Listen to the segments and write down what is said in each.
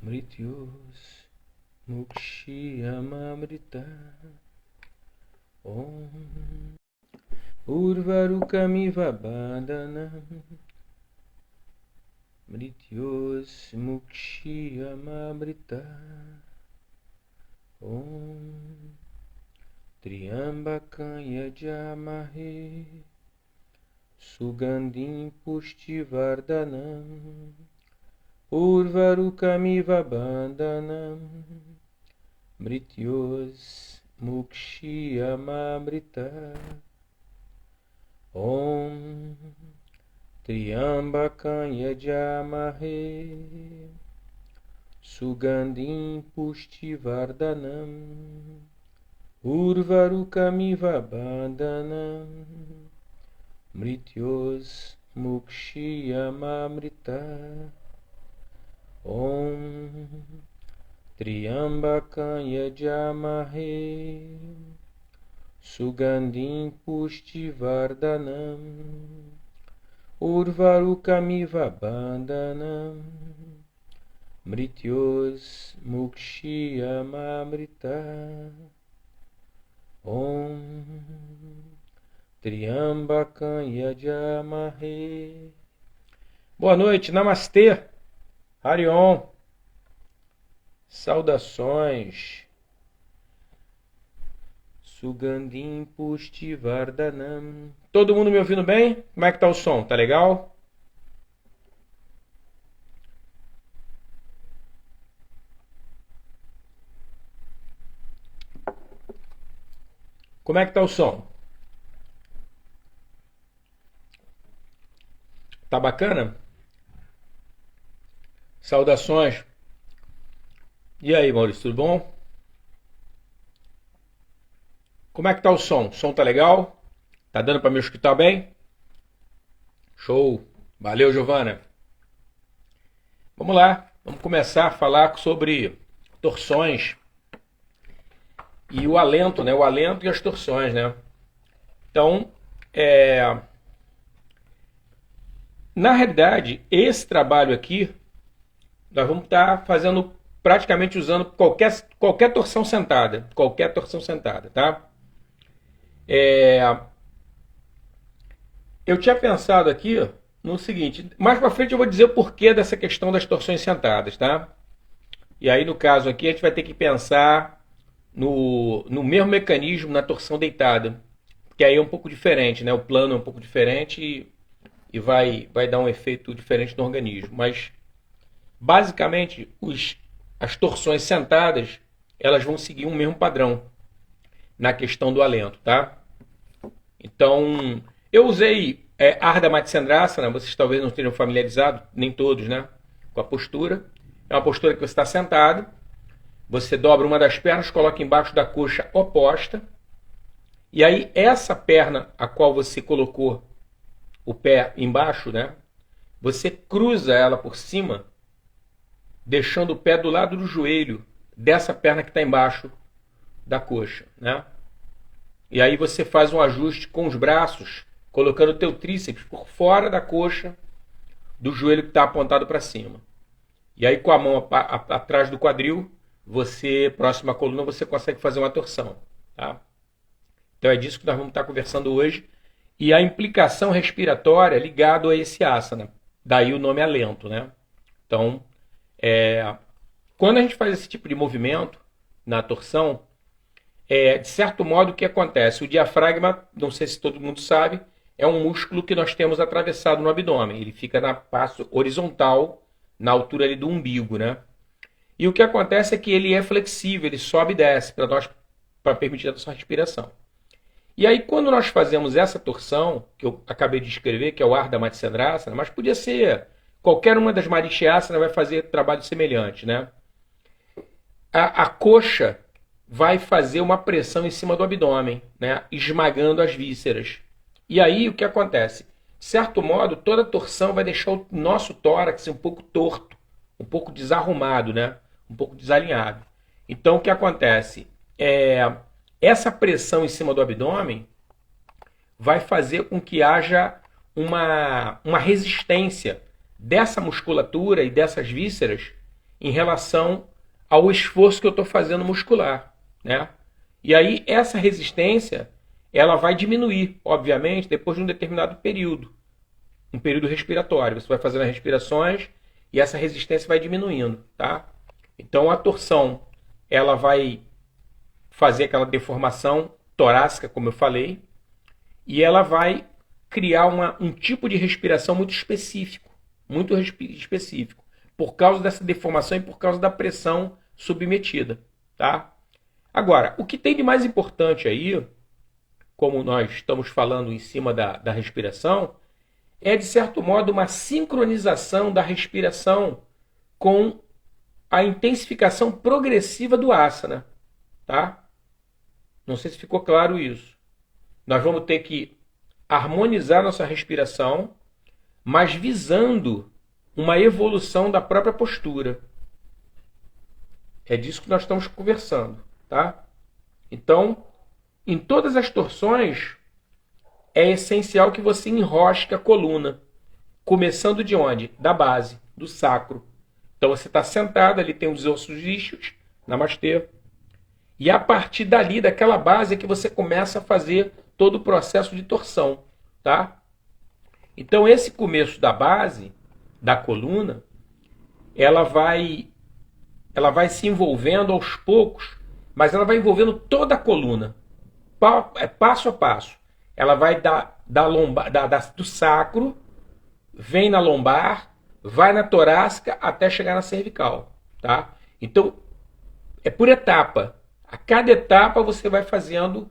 Mrityos Mukshiyamamrita Om Urvarukamiva Bandhanam Mrityos Mukshiyamamrita Om Triambakam Yajamahe Sugandhim Pushtivardhanam Urvarukamiva Bandhanam Mrityos Mukshiyamamrita Om Triambakam Yajamahe Sugandhim Pushtivardhanam Urvarukamiva Bandhanam Mrityos Mukshiyamamrita Om Triambakam Yajamahe Sugandhim Pushtivardhanam Urvarukamiva Bandhanam Mrityos Mukshiyamamrita Om Triambakam Yajamahe. Boa noite, Namastê, Harion, saudações. Sugandhim Pushtivardhanam. Todo mundo me ouvindo bem? Como é que tá o som? Tá legal? Como é que tá o som? Tá bacana? Saudações. E aí, Maurício, tudo bom? Como é que tá o som? O som tá legal? Tá dando para me escutar bem? Show! Valeu, Giovana. Vamos lá, vamos começar a falar sobre torções e o alento, né? O alento e as torções, né? Então, na realidade, esse trabalho aqui, nós vamos estar fazendo praticamente usando qualquer torção sentada. Qualquer torção sentada, tá? Eu tinha pensado aqui no seguinte, mais para frente eu vou dizer o porquê dessa questão das torções sentadas, tá? E aí, no caso aqui, a gente vai ter que pensar no mesmo mecanismo na torção deitada, que aí é um pouco diferente, né? O plano é um pouco diferente e vai dar um efeito diferente no organismo. Mas, basicamente, as torções sentadas, elas vão seguir um mesmo padrão na questão do alento, tá? Então, eu usei Ardha Matsyendrasana, vocês talvez não estejam familiarizados, nem todos, né? Com a postura. É uma postura que você está sentado, você dobra uma das pernas, coloca embaixo da coxa oposta, e aí essa perna a qual você colocou o pé embaixo, né? Você cruza ela por cima, deixando o pé do lado do joelho dessa perna que está embaixo da coxa, né? E aí você faz um ajuste com os braços, colocando o teu tríceps por fora da coxa do joelho que está apontado para cima. E aí com a mão atrás do quadril, você, próximo à coluna, você consegue fazer uma torção, tá? Então é disso que nós vamos estar conversando hoje. E a implicação respiratória ligada a esse asana. Daí o nome alento, né? Então, quando a gente faz esse tipo de movimento na torção, de certo modo o que acontece? O diafragma, não sei se todo mundo sabe, é um músculo que nós temos atravessado no abdômen. Ele fica na parte horizontal, na altura ali do umbigo, né? E o que acontece é que ele é flexível, ele sobe e desce para permitir a nossa respiração. E aí, quando nós fazemos essa torção, que eu acabei de escrever, que é o Ardha Matsyendrasana, mas podia ser qualquer uma das Marichyasana, vai fazer trabalho semelhante, né? A coxa vai fazer uma pressão em cima do abdômen, né? Esmagando as vísceras. E aí, o que acontece? De certo modo, toda torção vai deixar o nosso tórax um pouco torto, um pouco desarrumado, né? Um pouco desalinhado. Então, o que acontece? Essa pressão em cima do abdômen vai fazer com que haja uma resistência dessa musculatura e dessas vísceras em relação ao esforço que eu estou fazendo muscular, né? E aí essa resistência ela vai diminuir, obviamente, depois de um determinado período, um período respiratório. Você vai fazendo as respirações e essa resistência vai diminuindo, tá? Então a torção ela vai fazer aquela deformação torácica, como eu falei, e ela vai criar um tipo de respiração muito específico, específico, por causa dessa deformação e por causa da pressão submetida, tá? Agora, o que tem de mais importante aí, como nós estamos falando em cima da respiração, é, de certo modo, uma sincronização da respiração com a intensificação progressiva do asana, tá? Não sei se ficou claro isso. Nós vamos ter que harmonizar nossa respiração, mas visando uma evolução da própria postura. É disso que nós estamos conversando, tá? Então, em todas as torções, é essencial que você enrosque a coluna, começando de onde? Da base, do sacro. Então você está sentado, ali tem os ossos isquios, namastê. E a partir dali, daquela base, é que você começa a fazer todo o processo de torção, tá? Então esse começo da base, da coluna, ela vai se envolvendo aos poucos, mas ela vai envolvendo toda a coluna, passo a passo. Ela vai do sacro, vem na lombar, vai na torácica até chegar na cervical, tá? Então é por etapa. A cada etapa você vai fazendo,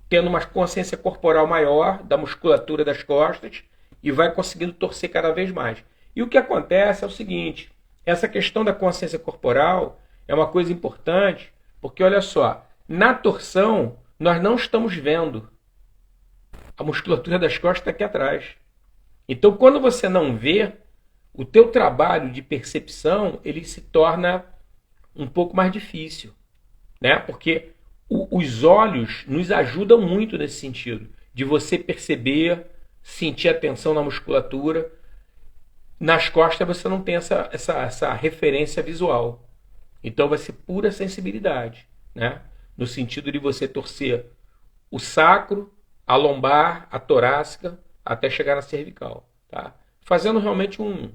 tendo uma consciência corporal maior da musculatura das costas e vai conseguindo torcer cada vez mais. E o que acontece é o seguinte, essa questão da consciência corporal é uma coisa importante, porque olha só, na torção nós não estamos vendo. A musculatura das costas está aqui atrás. Então quando você não vê, o teu trabalho de percepção ele se torna um pouco mais difícil, né? Porque os olhos nos ajudam muito nesse sentido, de você perceber, sentir a tensão na musculatura. Nas costas você não tem essa referência visual. Então vai ser pura sensibilidade, né? No sentido de você torcer o sacro, a lombar, a torácica, até chegar na cervical, tá? Fazendo realmente um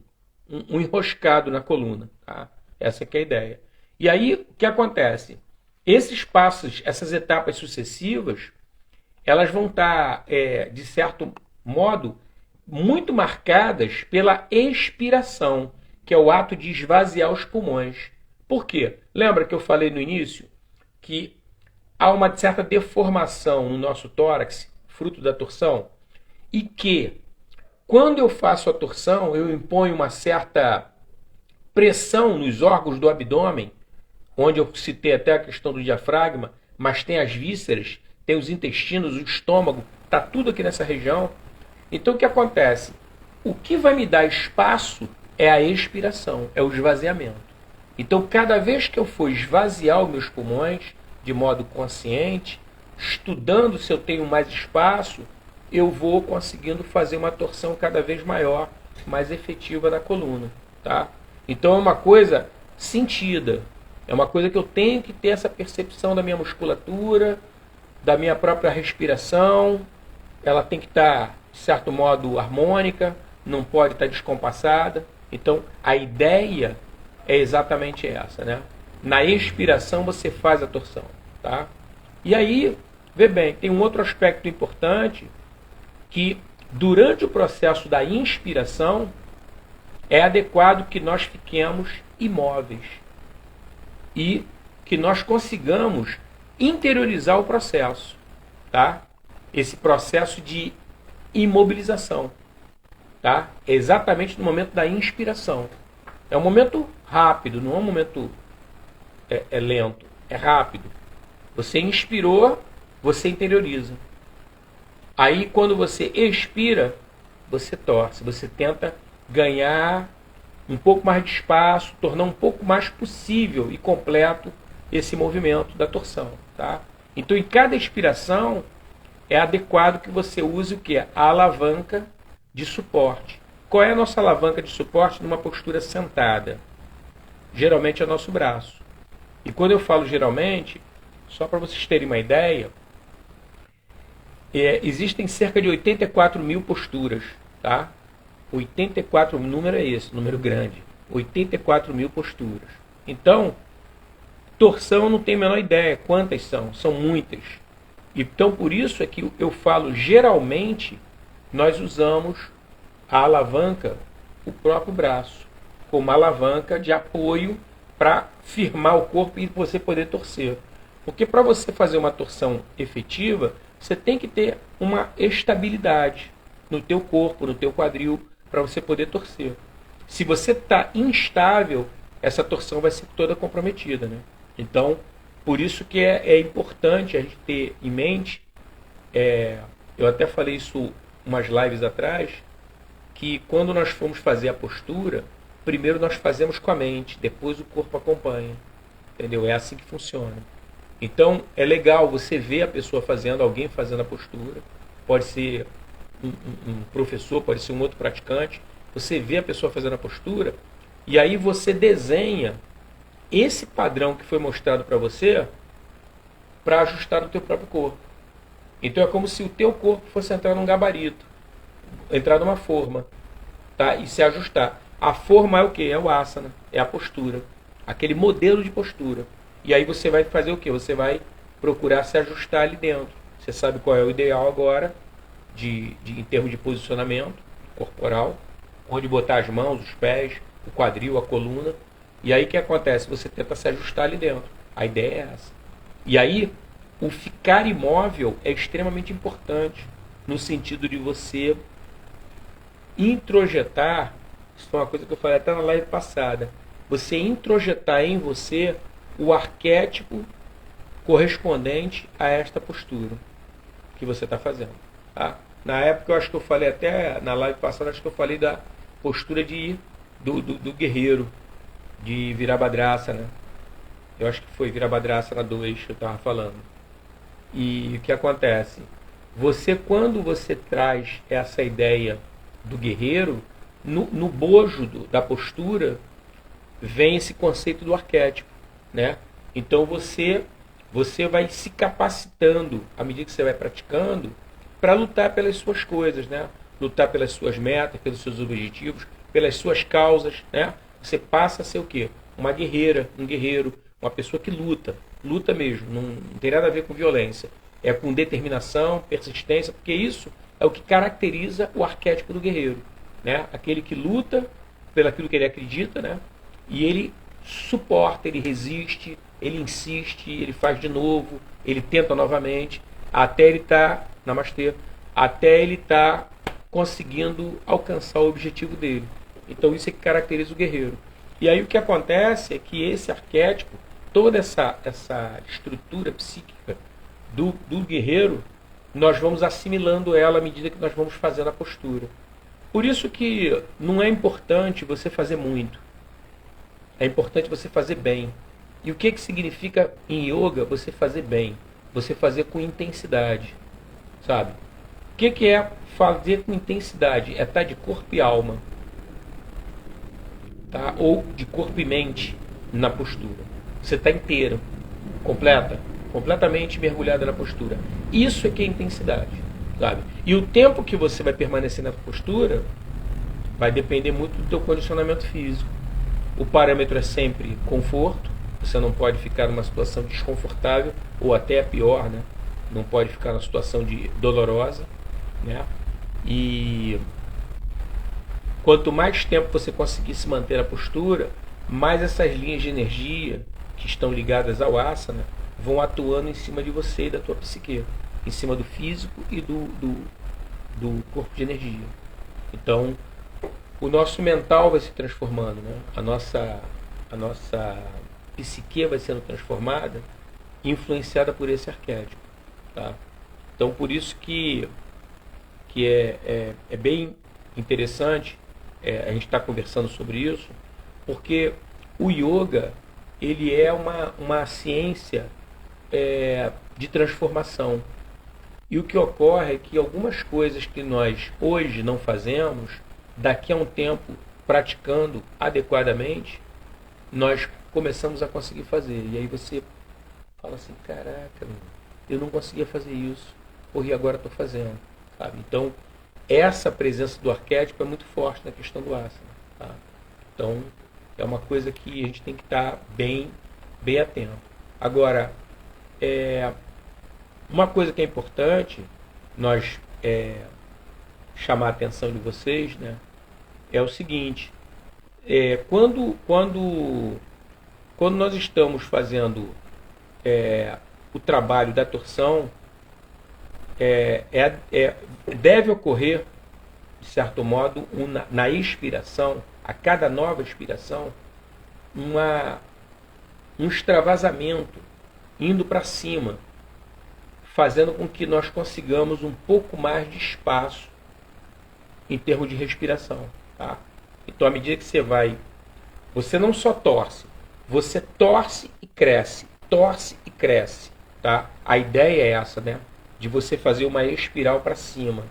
enroscado na coluna, tá? Essa que é a ideia. E aí, o que acontece? Esses passos, essas etapas sucessivas, elas vão estar, de certo modo, muito marcadas pela expiração, que é o ato de esvaziar os pulmões. Por quê? Lembra que eu falei no início que há uma certa deformação no nosso tórax, fruto da torção, e que, quando eu faço a torção, eu imponho uma certa pressão nos órgãos do abdômen, onde eu citei até a questão do diafragma, mas tem as vísceras, tem os intestinos, o estômago, está tudo aqui nessa região. Então o que acontece? O que vai me dar espaço é a expiração, é o esvaziamento. Então cada vez que eu for esvaziar os meus pulmões de modo consciente, estudando se eu tenho mais espaço, eu vou conseguindo fazer uma torção cada vez maior, mais efetiva na coluna, tá? Então é uma coisa sentida, é uma coisa que eu tenho que ter essa percepção da minha musculatura, da minha própria respiração, ela tem que estar, de certo modo, harmônica, não pode estar descompassada. Então a ideia é exatamente essa, né? Na expiração você faz a torção, tá? E aí, vê bem, tem um outro aspecto importante, que durante o processo da inspiração é adequado que nós fiquemos imóveis e que nós consigamos interiorizar o processo, tá? Esse processo de imobilização, tá? É exatamente no momento da inspiração. É um momento rápido, não é um momento lento, é rápido. Você inspirou, você interioriza. Aí quando você expira, você torce, você tenta ganhar um pouco mais de espaço, tornar um pouco mais possível e completo esse movimento da torção, tá? Então em cada expiração é adequado que você use o que? A alavanca de suporte. Qual é a nossa alavanca de suporte numa postura sentada? geralmente é o nosso braço. E quando eu falo geralmente, só para vocês terem uma ideia, existem cerca de 84 mil posturas, tá? 84, o número é esse, número grande. 84 mil posturas. Então, torção eu não tenho a menor ideia quantas são muitas. Então, por isso é que eu falo, geralmente, nós usamos a alavanca, o próprio braço, como alavanca de apoio para firmar o corpo e você poder torcer. Porque para você fazer uma torção efetiva, você tem que ter uma estabilidade no teu corpo, no teu quadril, para você poder torcer. Se você está instável, essa torção vai ser toda comprometida, né? Então, por isso que é importante a gente ter em mente, eu até falei isso umas lives atrás, que quando nós formos fazer a postura, primeiro nós fazemos com a mente, depois o corpo acompanha. Entendeu? É assim que funciona. Então, é legal você ver a pessoa fazendo, alguém fazendo a postura. Pode ser um professor, pode ser um outro praticante. Você vê a pessoa fazendo a postura e aí você desenha esse padrão que foi mostrado para você para ajustar no teu próprio corpo. Então é como se o teu corpo fosse entrar num gabarito, entrar numa forma, tá? E se ajustar. A forma é o que? É o asana, é a postura, aquele modelo de postura. E aí você vai fazer o que? Você vai procurar se ajustar ali dentro. Você sabe qual é o ideal agora, em termos de posicionamento corporal, onde botar as mãos, os pés, o quadril, a coluna. E aí o que acontece? Você tenta se ajustar ali dentro. A ideia é essa. E aí, o ficar imóvel é extremamente importante, no sentido de você introjetar, isso foi uma coisa que eu falei até na live passada, você introjetar em você o arquétipo correspondente a esta postura que você está fazendo. Tá? Na época, eu acho que eu falei até, na live passada, acho que eu falei da postura do guerreiro, de Virabhadrasana, né? Eu acho que foi Virabhadrasana 2 que eu estava falando. E o que acontece? Quando você traz essa ideia do guerreiro, no bojo da postura, vem esse conceito do arquétipo, né? Então você vai se capacitando, à medida que você vai praticando, para lutar pelas suas coisas, né? Lutar pelas suas metas, pelos seus objetivos, pelas suas causas, né? Você passa a ser o quê? Uma guerreira, um guerreiro, uma pessoa que luta mesmo, não tem nada a ver com violência. É com determinação, persistência, porque isso é o que caracteriza o arquétipo do guerreiro, né? Aquele que luta pelaquilo que ele acredita, né? E ele suporta, ele resiste, ele insiste, ele faz de novo, ele tenta novamente, até ele estar, namastê, até ele estar conseguindo alcançar o objetivo dele. Então isso é que caracteriza o guerreiro. E aí o que acontece é que esse arquétipo, toda essa estrutura psíquica do guerreiro, nós vamos assimilando ela à medida que nós vamos fazendo a postura. Por isso que não é importante você fazer muito. É importante você fazer bem. E o que significa em yoga você fazer bem? Você fazer com intensidade. Sabe? O que é fazer com intensidade? É estar de corpo e alma. Tá? Ou de corpo e mente na postura. Você está inteiro, completamente mergulhada na postura. Isso é que é intensidade, sabe? E o tempo que você vai permanecer na postura vai depender muito do teu condicionamento físico. O parâmetro é sempre conforto. Você não pode ficar numa situação desconfortável ou até pior, né? Não pode ficar numa situação dolorosa, né? E quanto mais tempo você conseguir se manter na postura, mais essas linhas de energia que estão ligadas ao asana vão atuando em cima de você e da tua psique, em cima do físico e do corpo de energia. Então, o nosso mental vai se transformando, né? A nossa psique vai sendo transformada, influenciada por esse arquétipo, tá? Então, por isso que é bem interessante a gente estar conversando sobre isso, porque o yoga ele é uma ciência de transformação. E o que ocorre é que algumas coisas que nós hoje não fazemos, daqui a um tempo, praticando adequadamente, nós começamos a conseguir fazer. E aí você fala assim, caraca, meu, eu não conseguia fazer isso, porra, e agora estou fazendo, sabe? Então, essa presença do arquétipo é muito forte na questão do asana, tá? Então, é uma coisa que a gente tem que estar bem atento. Agora, uma coisa que é importante nós chamar a atenção de vocês, né, é o seguinte: quando nós estamos fazendo o trabalho da torção, deve ocorrer, de certo modo, na expiração, a cada nova expiração, um extravasamento indo para cima, fazendo com que nós consigamos um pouco mais de espaço em termos de respiração. Tá? Então, à medida que você não só torce, você torce e cresce, tá? A ideia é essa, né? De você fazer uma espiral para cima.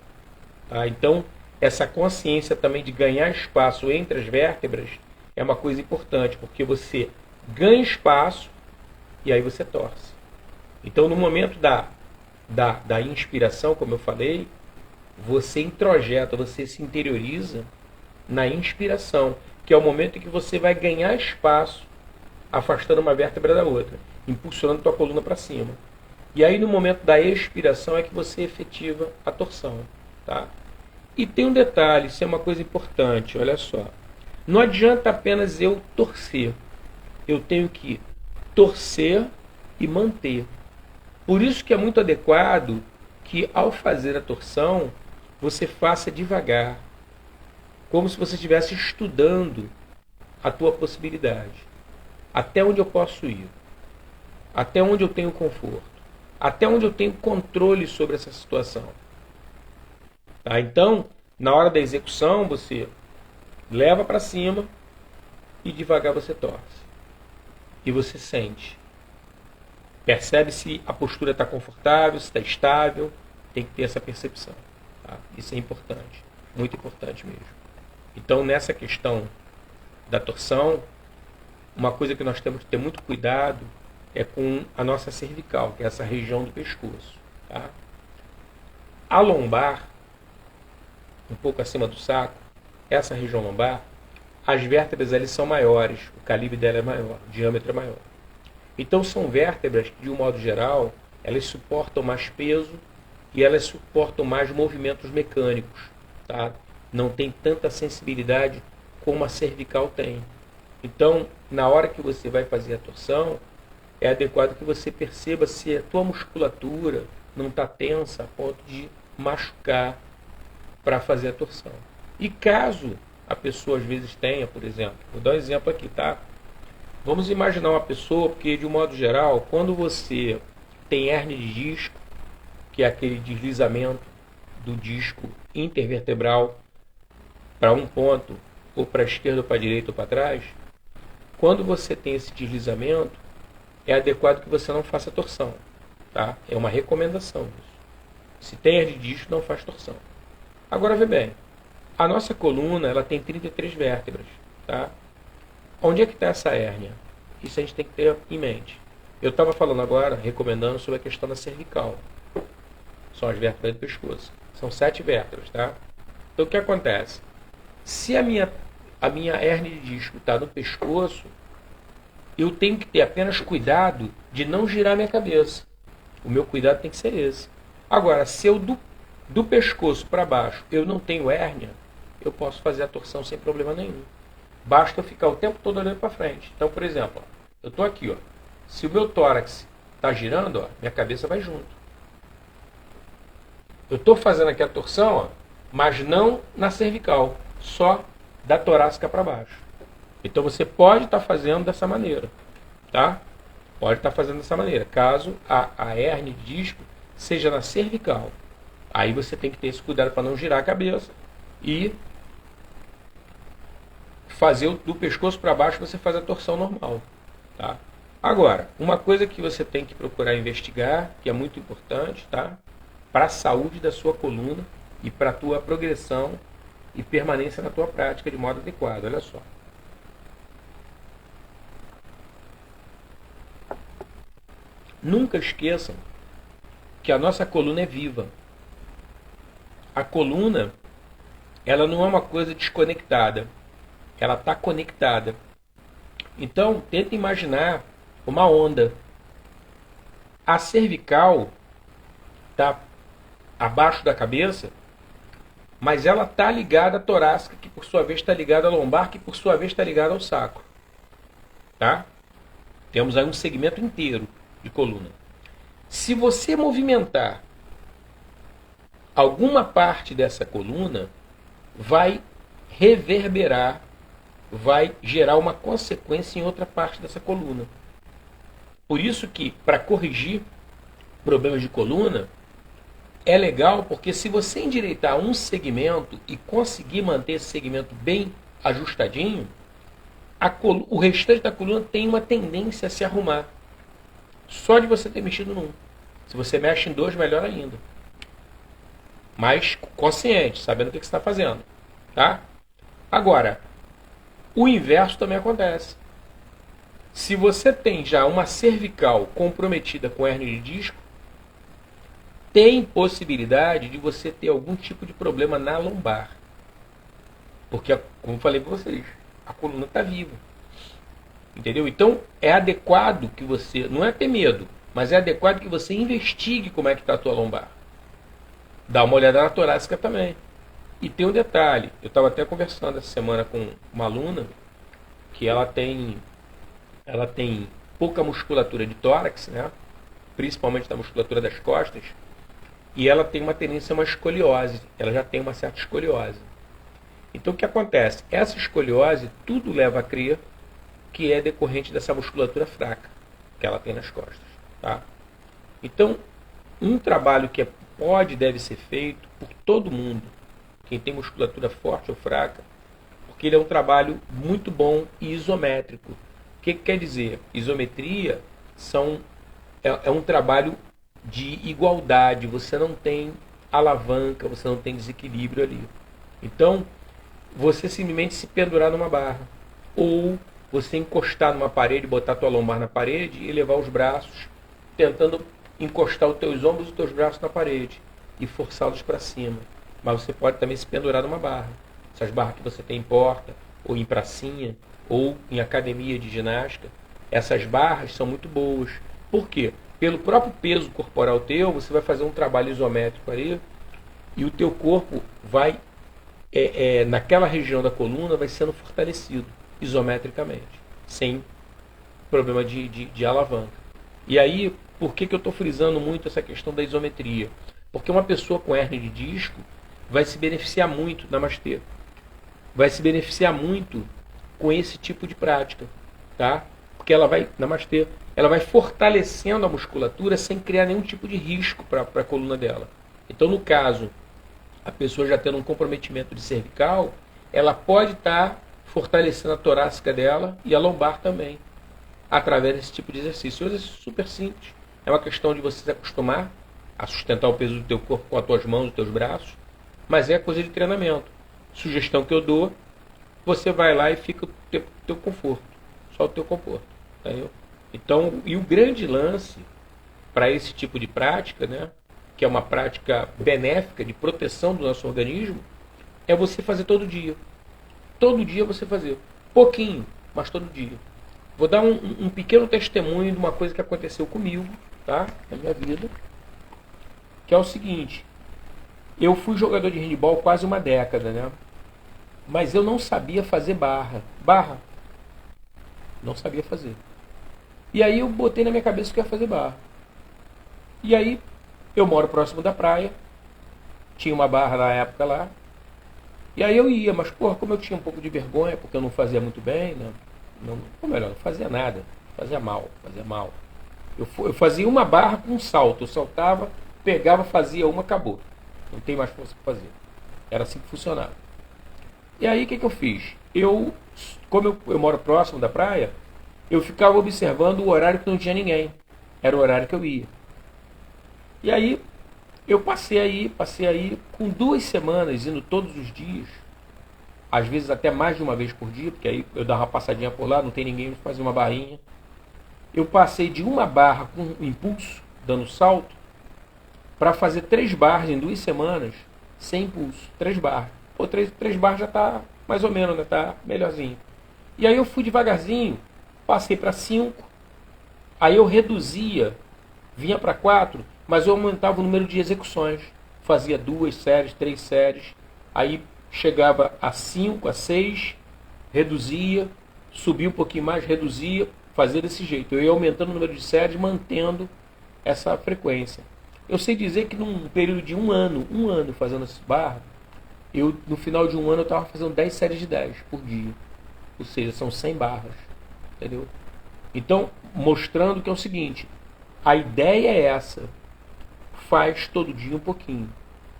Tá? Então, essa consciência também de ganhar espaço entre as vértebras é uma coisa importante, porque você ganha espaço e aí você torce. Então, no momento da inspiração, como eu falei, você introjeta, você se interioriza na inspiração, que é o momento em que você vai ganhar espaço, afastando uma vértebra da outra, impulsionando tua coluna para cima. E aí, no momento da expiração, é que você efetiva a torção. Tá? E tem um detalhe, isso é uma coisa importante, olha só. Não adianta apenas eu torcer. Eu tenho que torcer e manter. Por isso que é muito adequado que, ao fazer a torção, você faça devagar, como se você estivesse estudando a tua possibilidade. Até onde eu posso ir? Até onde eu tenho conforto? Até onde eu tenho controle sobre essa situação? Tá? Então, na hora da execução, você leva para cima e devagar você torce. E você sente. Percebe se a postura está confortável, se está estável. Tem que ter essa percepção. Tá? Isso é importante. Muito importante mesmo. Então, nessa questão da torção, uma coisa que nós temos que ter muito cuidado é com a nossa cervical, que é essa região do pescoço. Tá? A lombar, um pouco acima do saco, essa região lombar, as vértebras ali são maiores, o calibre dela é maior, o diâmetro é maior. Então são vértebras que, de um modo geral, elas suportam mais peso e elas suportam mais movimentos mecânicos. Tá? Não tem tanta sensibilidade como a cervical tem. Então, na hora que você vai fazer a torção, é adequado que você perceba se a tua musculatura não está tensa a ponto de machucar para fazer a torção. E caso a pessoa às vezes tenha, por exemplo, vou dar um exemplo aqui, tá? Vamos imaginar uma pessoa, porque de um modo geral, quando você tem hérnia de disco, que é aquele deslizamento do disco intervertebral para um ponto, ou para a esquerda, ou para a direita, ou para trás, quando você tem esse deslizamento, é adequado que você não faça torção. Tá? É uma recomendação isso. Se tem hérnia de disco, não faz torção. Agora, vê bem, a nossa coluna ela tem 33 vértebras. Tá? Onde é que está essa hérnia? Isso a gente tem que ter em mente. Eu estava falando agora, recomendando sobre a questão da cervical. São as vértebras do pescoço. São 7 vértebras. Tá? Então, o que acontece? Se a minha hérnia de disco está no pescoço, eu tenho que ter apenas cuidado de não girar minha cabeça. O meu cuidado tem que ser esse. Agora, se eu do pescoço para baixo eu não tenho hérnia, eu posso fazer a torção sem problema nenhum. Basta eu ficar o tempo todo olhando para frente. Então, por exemplo, ó, eu estou aqui. Ó, se o meu tórax está girando, ó, minha cabeça vai junto. Eu estou fazendo aqui a torção, ó, mas não na cervical, só da torácica para baixo. Então você pode estar fazendo dessa maneira, tá? Pode estar fazendo dessa maneira, caso a hérnia de disco seja na cervical. Aí você tem que ter esse cuidado para não girar a cabeça e fazer do pescoço para baixo, você faz a torção normal, tá? Agora, uma coisa que você tem que procurar investigar, que é muito importante, tá? Para a saúde da sua coluna e para a tua progressão e permanência na tua prática de modo adequado. Olha só. Nunca esqueçam que a nossa coluna é viva. A coluna, ela não é uma coisa desconectada. Ela está conectada. Então, tenta imaginar uma onda. A cervical está abaixo da cabeça, mas ela está ligada à torácica, que por sua vez está ligada à lombar, que por sua vez está ligada ao sacro. Tá? Temos aí um segmento inteiro de coluna. Se você movimentar alguma parte dessa coluna, vai reverberar, vai gerar uma consequência em outra parte dessa coluna. Por isso que, para corrigir problemas de coluna, é legal, porque se você endireitar um segmento e conseguir manter esse segmento bem ajustadinho, o restante da coluna tem uma tendência a se arrumar. Só de você ter mexido num. Se você mexe em dois, melhor ainda. Mas consciente, sabendo o que você está fazendo. Tá? Agora, o inverso também acontece. Se você tem já uma cervical comprometida com hérnia de disco, tem possibilidade de você ter algum tipo de problema na lombar. Porque, como eu falei para vocês, a coluna está viva. Entendeu? Então, é adequado que você, não é ter medo, mas é adequado que você investigue como é que está a tua lombar. Dá uma olhada na torácica também. E tem um detalhe, eu estava até conversando essa semana com uma aluna, que ela tem pouca musculatura de tórax, né? Principalmente da musculatura das costas, e ela tem uma tendência a uma escoliose, ela já tem uma certa escoliose. Então o que acontece? Essa escoliose, tudo leva a crer que é decorrente dessa musculatura fraca que ela tem nas costas. Tá? Então, um trabalho que pode e deve ser feito por todo mundo, quem tem musculatura forte ou fraca, porque ele é um trabalho muito bom e isométrico. O que quer dizer? Isometria é um trabalho de igualdade, você não tem alavanca, você não tem desequilíbrio ali. Então, você simplesmente se pendurar numa barra, ou você encostar numa parede, botar a tua lombar na parede e levar os braços, tentando encostar os teus ombros e os teus braços na parede e forçá-los para cima. Mas você pode também se pendurar numa barra. Essas barras que você tem em porta, ou em pracinha, ou em academia de ginástica, essas barras são muito boas. Por quê? Pelo próprio peso corporal teu, você vai fazer um trabalho isométrico ali, e o teu corpo vai, naquela região da coluna, vai sendo fortalecido isometricamente, sem problema de alavanca. E aí, por que eu estou frisando muito essa questão da isometria? Porque uma pessoa com hérnia de disco vai se beneficiar muito, namastê, vai se beneficiar muito com esse tipo de prática, tá? Porque ela vai, namastê, ela vai fortalecendo a musculatura sem criar nenhum tipo de risco para a coluna dela. Então, no caso, a pessoa já tendo um comprometimento de cervical, ela pode estar fortalecendo a torácica dela e a lombar também, através desse tipo de exercício. É um exercício super simples. É uma questão de você se acostumar a sustentar o peso do teu corpo com as tuas mãos, os teus braços, mas é coisa de treinamento. Sugestão que eu dou, você vai lá e fica o teu conforto, só o teu conforto. Entendeu? Então, e o grande lance para esse tipo de prática, né, que é uma prática benéfica de proteção do nosso organismo, é você fazer todo dia. Todo dia você fazer. Pouquinho, mas todo dia. Vou dar um pequeno testemunho de uma coisa que aconteceu comigo, tá? Na minha vida. Que é o seguinte. Eu fui jogador de handebol quase uma década, né? Mas eu não sabia fazer barra. Barra. Não sabia fazer. E aí eu botei na minha cabeça que eu ia fazer barra. E aí, eu moro próximo da praia. Tinha uma barra na época lá. E aí eu ia, mas porra, como eu tinha um pouco de vergonha, porque eu não fazia muito bem, né? Ou melhor, não fazia nada. Fazia mal. Eu fazia uma barra com um salto. Eu saltava, pegava, fazia uma, acabou. Não tem mais força para fazer. Era assim que funcionava. E aí o que eu fiz? Como eu moro próximo da praia, eu ficava observando o horário que não tinha ninguém. Era o horário que eu ia. E aí eu passei aí com 2 semanas, indo todos os dias, às vezes até mais de uma vez por dia, porque aí eu dava uma passadinha por lá, não tem ninguém, fazia uma barrinha. eu passei de uma barra com impulso, dando salto, para fazer 3 barras em 2 semanas sem impulso. 3 barras. Pô, 3 barras já está mais ou menos, né? Tá melhorzinho. E aí eu fui devagarzinho, passei para 5, aí eu reduzia, vinha para 4, mas eu aumentava o número de execuções. Fazia 2 séries, 3 séries, aí chegava a 5, a 6, reduzia, subia um pouquinho mais, reduzia, fazia desse jeito. Eu ia aumentando o número de séries, mantendo essa frequência. Eu sei dizer que num período de um ano fazendo essas barras, no final de um ano eu estava fazendo 10 séries de 10 por dia. Ou seja, são 100 barras. Entendeu? Então, mostrando que é o seguinte, a ideia é essa. Faz todo dia um pouquinho.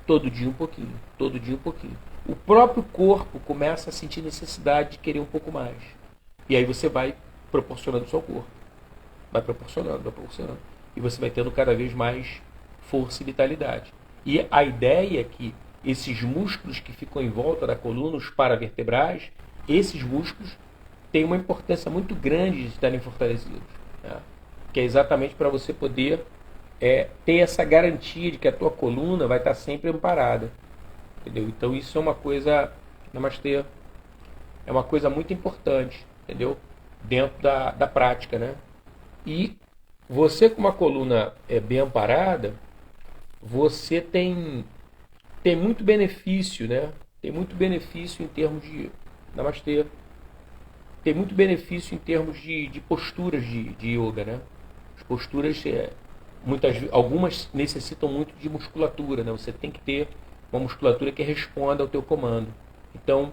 Todo dia um pouquinho. Todo dia um pouquinho. O próprio corpo começa a sentir necessidade de querer um pouco mais. E aí você vai proporcionando ao seu corpo. Vai proporcionando, vai proporcionando. E você vai tendo cada vez mais força e vitalidade. E a ideia é que esses músculos que ficam em volta da coluna, os paravertebrais, esses músculos têm uma importância muito grande de estarem fortalecidos. Né? Que é exatamente para você poder ter essa garantia de que a tua coluna vai estar sempre amparada. Entendeu? Então isso é uma coisa, namastê, é uma coisa muito importante, entendeu? Dentro da prática, né? E você com uma coluna bem amparada, você tem muito benefício, né? Tem muito benefício em termos de namastê. Tem muito benefício em termos de posturas de yoga, né? As posturas, algumas necessitam muito de musculatura, né? Você tem que ter uma musculatura que responda ao teu comando. Então,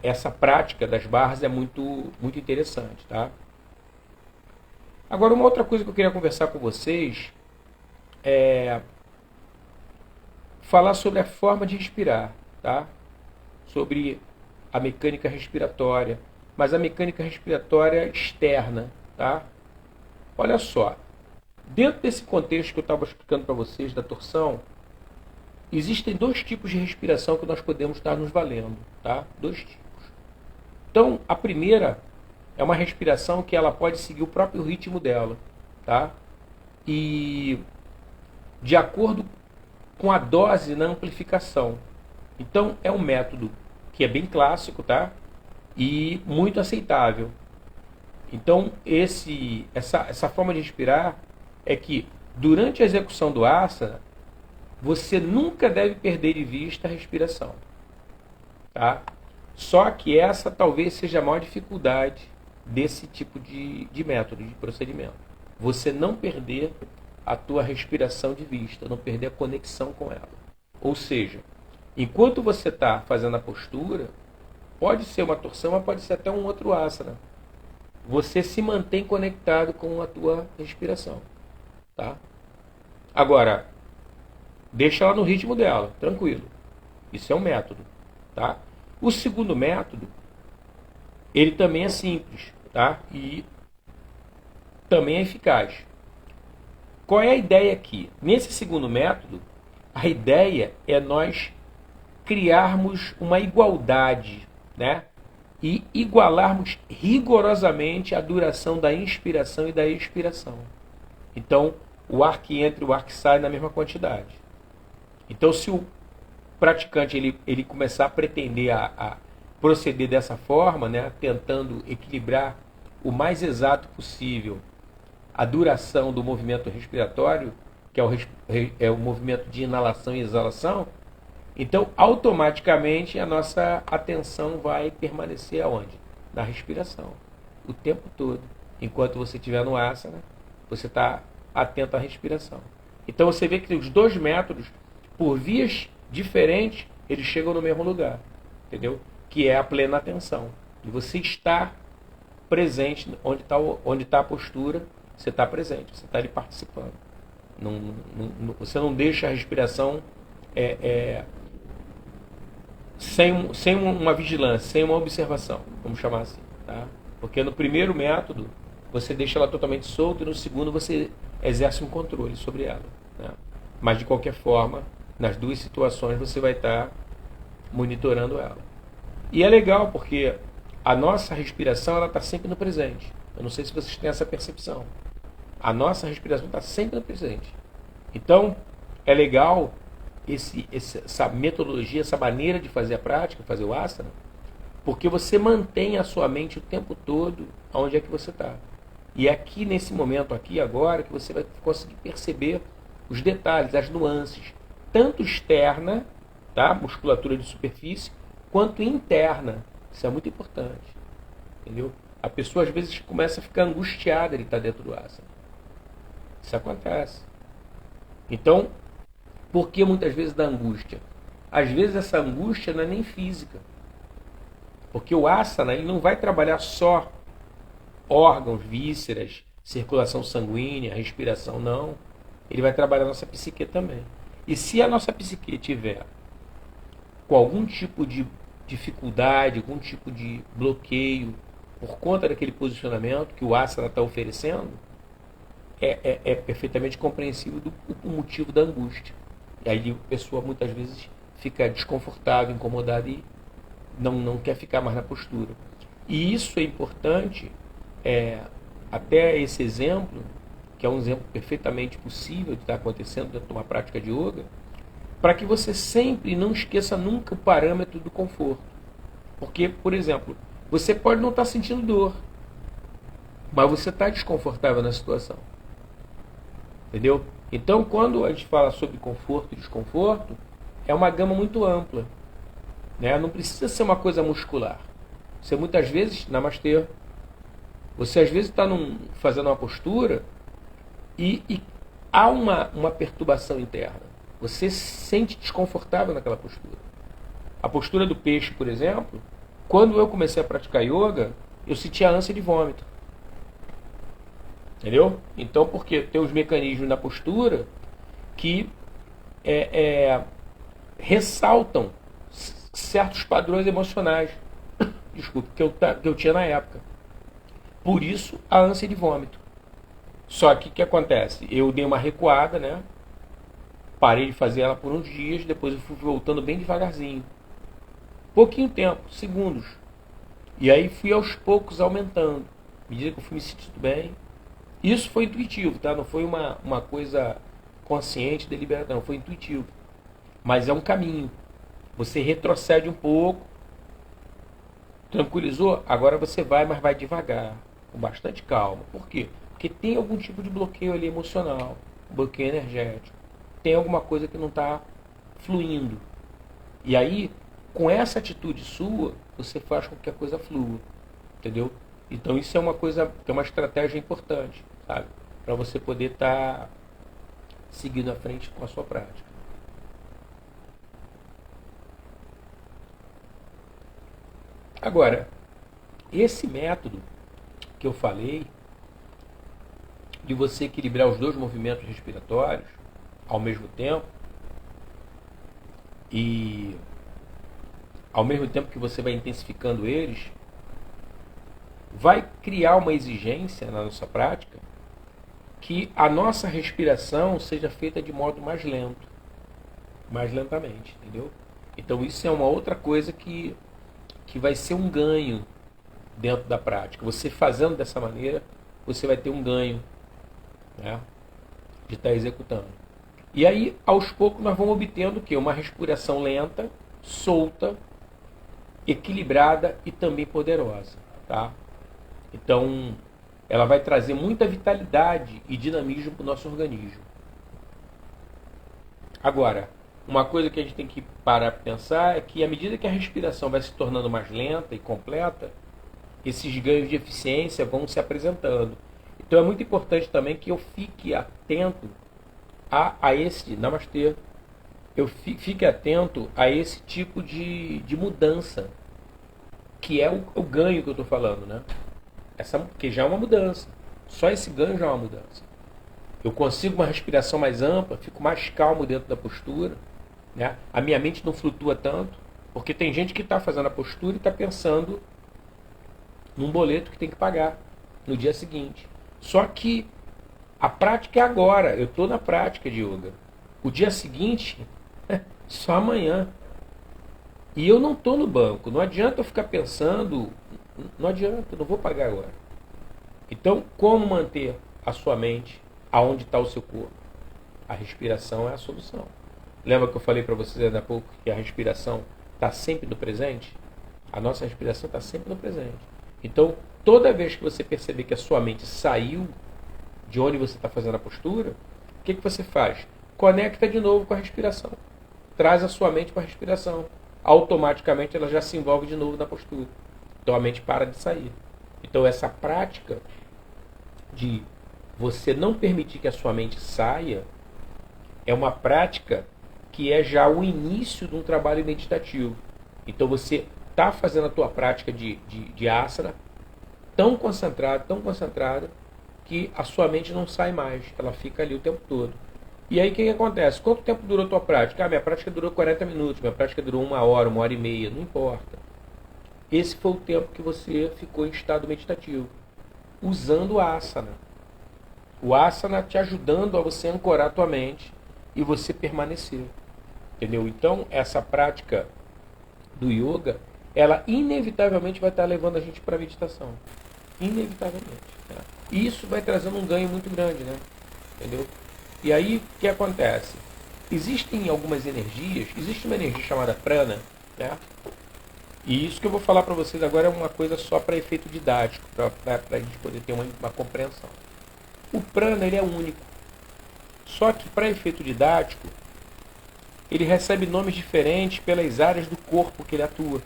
essa prática das barras é muito, muito interessante, tá? Agora, uma outra coisa que eu queria conversar com vocês é falar sobre a forma de respirar, tá? Sobre a mecânica respiratória, mas a mecânica respiratória externa, tá? Olha só, dentro desse contexto que eu estava explicando para vocês da torção, existem 2 tipos de respiração que nós podemos estar nos valendo, tá? 2 tipos. Então, a primeira é uma respiração que ela pode seguir o próprio ritmo dela, tá? E de acordo com a dose na amplificação. Então, é um método que é bem clássico, tá? E muito aceitável. Então, essa forma de respirar é que durante a execução do asana, você nunca deve perder de vista a respiração. Tá? Só que essa talvez seja a maior dificuldade desse tipo de método, de procedimento. Você não perder a tua respiração de vista, não perder a conexão com ela. Ou seja, enquanto você está fazendo a postura, pode ser uma torção, mas pode ser até um outro asana. Você se mantém conectado com a tua respiração. Tá? Agora, deixa ela no ritmo dela, tranquilo. Isso é um método. Tá? O segundo método, ele também é simples, tá? E também é eficaz. Qual é a ideia aqui? Nesse segundo método, a ideia é nós criarmos uma igualdade, né? E igualarmos rigorosamente a duração da inspiração e da expiração. Então, o ar que entra e o ar que sai na mesma quantidade. Então, se o praticante ele começar a pretender a proceder dessa forma, né, tentando equilibrar o mais exato possível a duração do movimento respiratório, que é o movimento de inalação e exalação, então automaticamente a nossa atenção vai permanecer aonde? Na respiração, o tempo todo. Enquanto você estiver no asana, você está atento à respiração. Então você vê que os 2 métodos, por vias diferentes, eles chegam no mesmo lugar, entendeu? Que é a plena atenção. E você está presente onde está a postura, você está presente, você está ali participando. Você não deixa a respiração sem uma vigilância, sem uma observação, vamos chamar assim. Tá? Porque no primeiro método, você deixa ela totalmente solta, e no segundo você exerce um controle sobre ela. Né? Mas de qualquer forma, nas 2 situações você vai estar monitorando ela. E é legal porque a nossa respiração está sempre no presente. Eu não sei se vocês têm essa percepção. A nossa respiração está sempre no presente. Então, é legal essa metodologia, essa maneira de fazer a prática, fazer o asana, porque você mantém a sua mente o tempo todo onde é que você está. E é aqui, nesse momento, aqui agora, que você vai conseguir perceber os detalhes, as nuances, tanto externa, tá? Musculatura de superfície, quanto interna. Isso é muito importante. Entendeu? A pessoa às vezes começa a ficar angustiada de estar dentro do asana. Isso acontece. Então, por que muitas vezes dá angústia? Às vezes essa angústia não é nem física. Porque o asana ele não vai trabalhar só órgãos, vísceras, circulação sanguínea, respiração, não. Ele vai trabalhar a nossa psique também. E se a nossa psique tiver com algum tipo de dificuldade, algum tipo de bloqueio, por conta daquele posicionamento que o asana está oferecendo, é perfeitamente compreensível o motivo da angústia. E aí a pessoa muitas vezes fica desconfortável, incomodada e não quer ficar mais na postura. E isso é importante, até esse exemplo, que é um exemplo perfeitamente possível de estar acontecendo dentro de uma prática de yoga, para que você sempre não esqueça nunca o parâmetro do conforto. Porque, por exemplo, você pode não estar sentindo dor, mas você está desconfortável na situação. Entendeu? Então, quando a gente fala sobre conforto e desconforto, é uma gama muito ampla. Né? Não precisa ser uma coisa muscular. Você muitas vezes, namastê, você às vezes está fazendo uma postura e há uma perturbação interna. Você se sente desconfortável naquela postura. A postura do peixe, por exemplo, quando eu comecei a praticar yoga, eu sentia ânsia de vômito. Entendeu? Então, porque tem os mecanismos na postura que ressaltam certos padrões emocionais, desculpe, que eu tinha na época. Por isso, a ânsia de vômito. Só que o que acontece? Eu dei uma recuada, né? Parei de fazer ela por uns dias, depois eu fui voltando bem devagarzinho. Pouquinho tempo, segundos. E aí fui aos poucos aumentando. À medida que eu fui me sentindo bem. Isso foi intuitivo, tá? Não foi uma coisa consciente, deliberada, não. Foi intuitivo. Mas é um caminho. Você retrocede um pouco. Tranquilizou? Agora você vai, mas vai devagar. Com bastante calma. Por quê? Porque tem algum tipo de bloqueio ali emocional. Bloqueio energético. Tem alguma coisa que não está fluindo. E aí, com essa atitude sua, você faz com que a coisa flua. Entendeu? Então isso é uma coisa, é uma estratégia importante, sabe? Para você poder estar seguindo à frente com a sua prática. Agora, esse método que eu falei, de você equilibrar os dois movimentos respiratórios ao mesmo tempo, e ao mesmo tempo que você vai intensificando eles, vai criar uma exigência na nossa prática que a nossa respiração seja feita de modo mais lento, mais lentamente, entendeu? Então isso é uma outra coisa que vai ser um ganho dentro da prática. Você fazendo dessa maneira, você vai ter um ganho, né, de estar executando. E aí, aos poucos, nós vamos obtendo o quê? Uma respiração lenta, solta, equilibrada e também poderosa, tá? Então, ela vai trazer muita vitalidade e dinamismo para o nosso organismo. Agora, uma coisa que a gente tem que parar para pensar é que à medida que a respiração vai se tornando mais lenta e completa, esses ganhos de eficiência vão se apresentando. Então é muito importante também que eu fique atento a esse, namastê, eu fique atento a esse tipo de mudança, que é o ganho que eu estou falando, né? Que já é uma mudança. Só esse ganho já é uma mudança. Eu consigo uma respiração mais ampla, fico mais calmo dentro da postura, né? A minha mente não flutua tanto, porque tem gente que está fazendo a postura e está pensando num boleto que tem que pagar no dia seguinte. Só que a prática é agora, eu estou na prática de yoga. O dia seguinte, só amanhã. E eu não estou no banco, não adianta eu ficar pensando, não adianta, eu não vou pagar agora. Então, como manter a sua mente aonde está o seu corpo? A respiração é a solução. Lembra que eu falei para vocês ainda há pouco que a respiração está sempre no presente? A nossa respiração está sempre no presente. Então, toda vez que você perceber que a sua mente saiu de onde você está fazendo a postura, o que você faz? Conecta de novo com a respiração. Traz a sua mente para a respiração. Automaticamente ela já se envolve de novo na postura. Então a mente para de sair. Então essa prática de você não permitir que a sua mente saia é uma prática que é já o início de um trabalho meditativo. Então você está fazendo a tua prática de asana tão concentrada, que a sua mente não sai mais. Ela fica ali o tempo todo. E aí o que acontece? Quanto tempo durou a tua prática? Minha prática durou 40 minutos, minha prática durou 1 hora, 1 hora e meia, não importa. Esse foi o tempo que você ficou em estado meditativo, usando o asana. O asana te ajudando a você ancorar a tua mente e você permanecer. Entendeu? Então, essa prática do yoga, ela inevitavelmente vai estar levando a gente para a meditação. Inevitavelmente. Né? E isso vai trazendo um ganho muito grande, né? Entendeu? E aí, o que acontece? Existem algumas energias, existe uma energia chamada prana, né? E isso que eu vou falar para vocês agora é uma coisa só para efeito didático, para a gente poder ter uma compreensão. O prana, ele é único. Só que para efeito didático, ele recebe nomes diferentes pelas áreas do corpo que ele atua.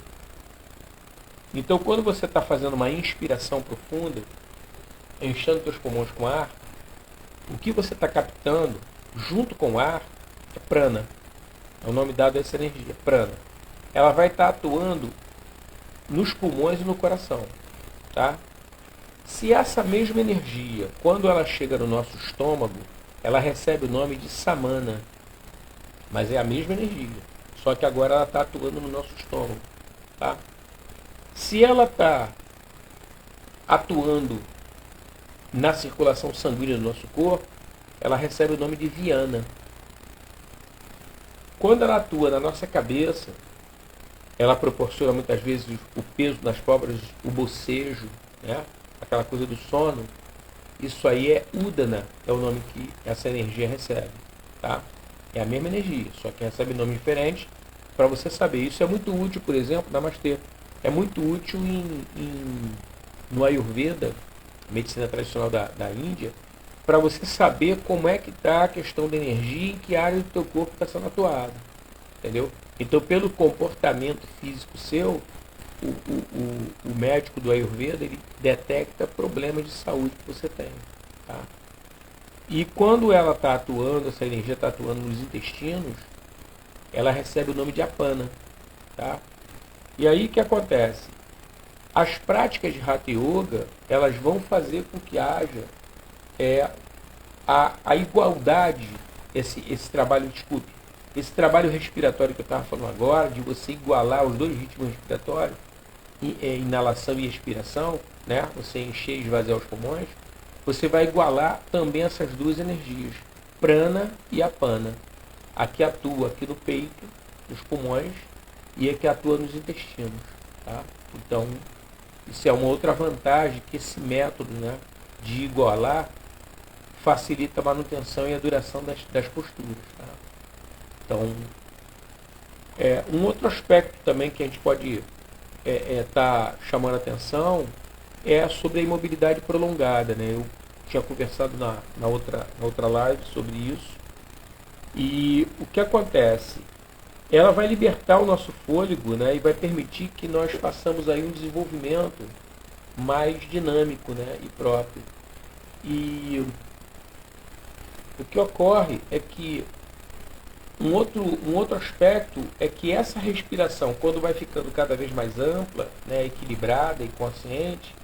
Então, quando você está fazendo uma inspiração profunda, enchendo seus pulmões com ar, o que você está captando junto com o ar é prana. É o nome dado a essa energia, prana. Ela vai estar atuando nos pulmões e no coração. Tá? Se essa mesma energia, quando ela chega no nosso estômago, ela recebe o nome de samana. Mas é a mesma energia. Só que agora ela está atuando no nosso estômago. Tá? Se ela está atuando na circulação sanguínea do nosso corpo, ela recebe o nome de viana. Quando ela atua na nossa cabeça, ela proporciona muitas vezes o peso nas pálpebras, o bocejo, né? Aquela coisa do sono. Isso aí é Udana, é o nome que essa energia recebe. Tá? É a mesma energia, só que recebe nome diferente para você saber. Isso é muito útil, por exemplo, Namastê. É muito útil no Ayurveda, medicina tradicional da Índia, para você saber como é que está a questão da energia e em que área do teu corpo está sendo atuado. Entendeu? Então, pelo comportamento físico seu, o médico do Ayurveda ele detecta problemas de saúde que você tem. Tá? E quando ela está atuando, essa energia está atuando nos intestinos, ela recebe o nome de Apana. Tá? E aí o que acontece? As práticas de Hatha Yoga, elas vão fazer com que haja a igualdade, esse trabalho, desculpe, esse trabalho respiratório que eu estava falando agora, de você igualar os dois ritmos respiratórios, inalação e expiração, né? Você encher e esvaziar os pulmões, você vai igualar também essas duas energias, prana e apana. A que atua aqui no peito, nos pulmões, e a que atua nos intestinos. Tá? Então, isso é uma outra vantagem que esse método, né, de igualar facilita a manutenção e a duração das posturas. Tá? Então, um outro aspecto também que a gente pode estar chamando a atenção é sobre a imobilidade prolongada. Né? Eu tinha conversado na outra live sobre isso. E o que acontece? Ela vai libertar o nosso fôlego, né, e vai permitir que nós façamos aí um desenvolvimento mais dinâmico, né, e próprio. E o que ocorre é que um outro aspecto é que essa respiração, quando vai ficando cada vez mais ampla, né, equilibrada e consciente,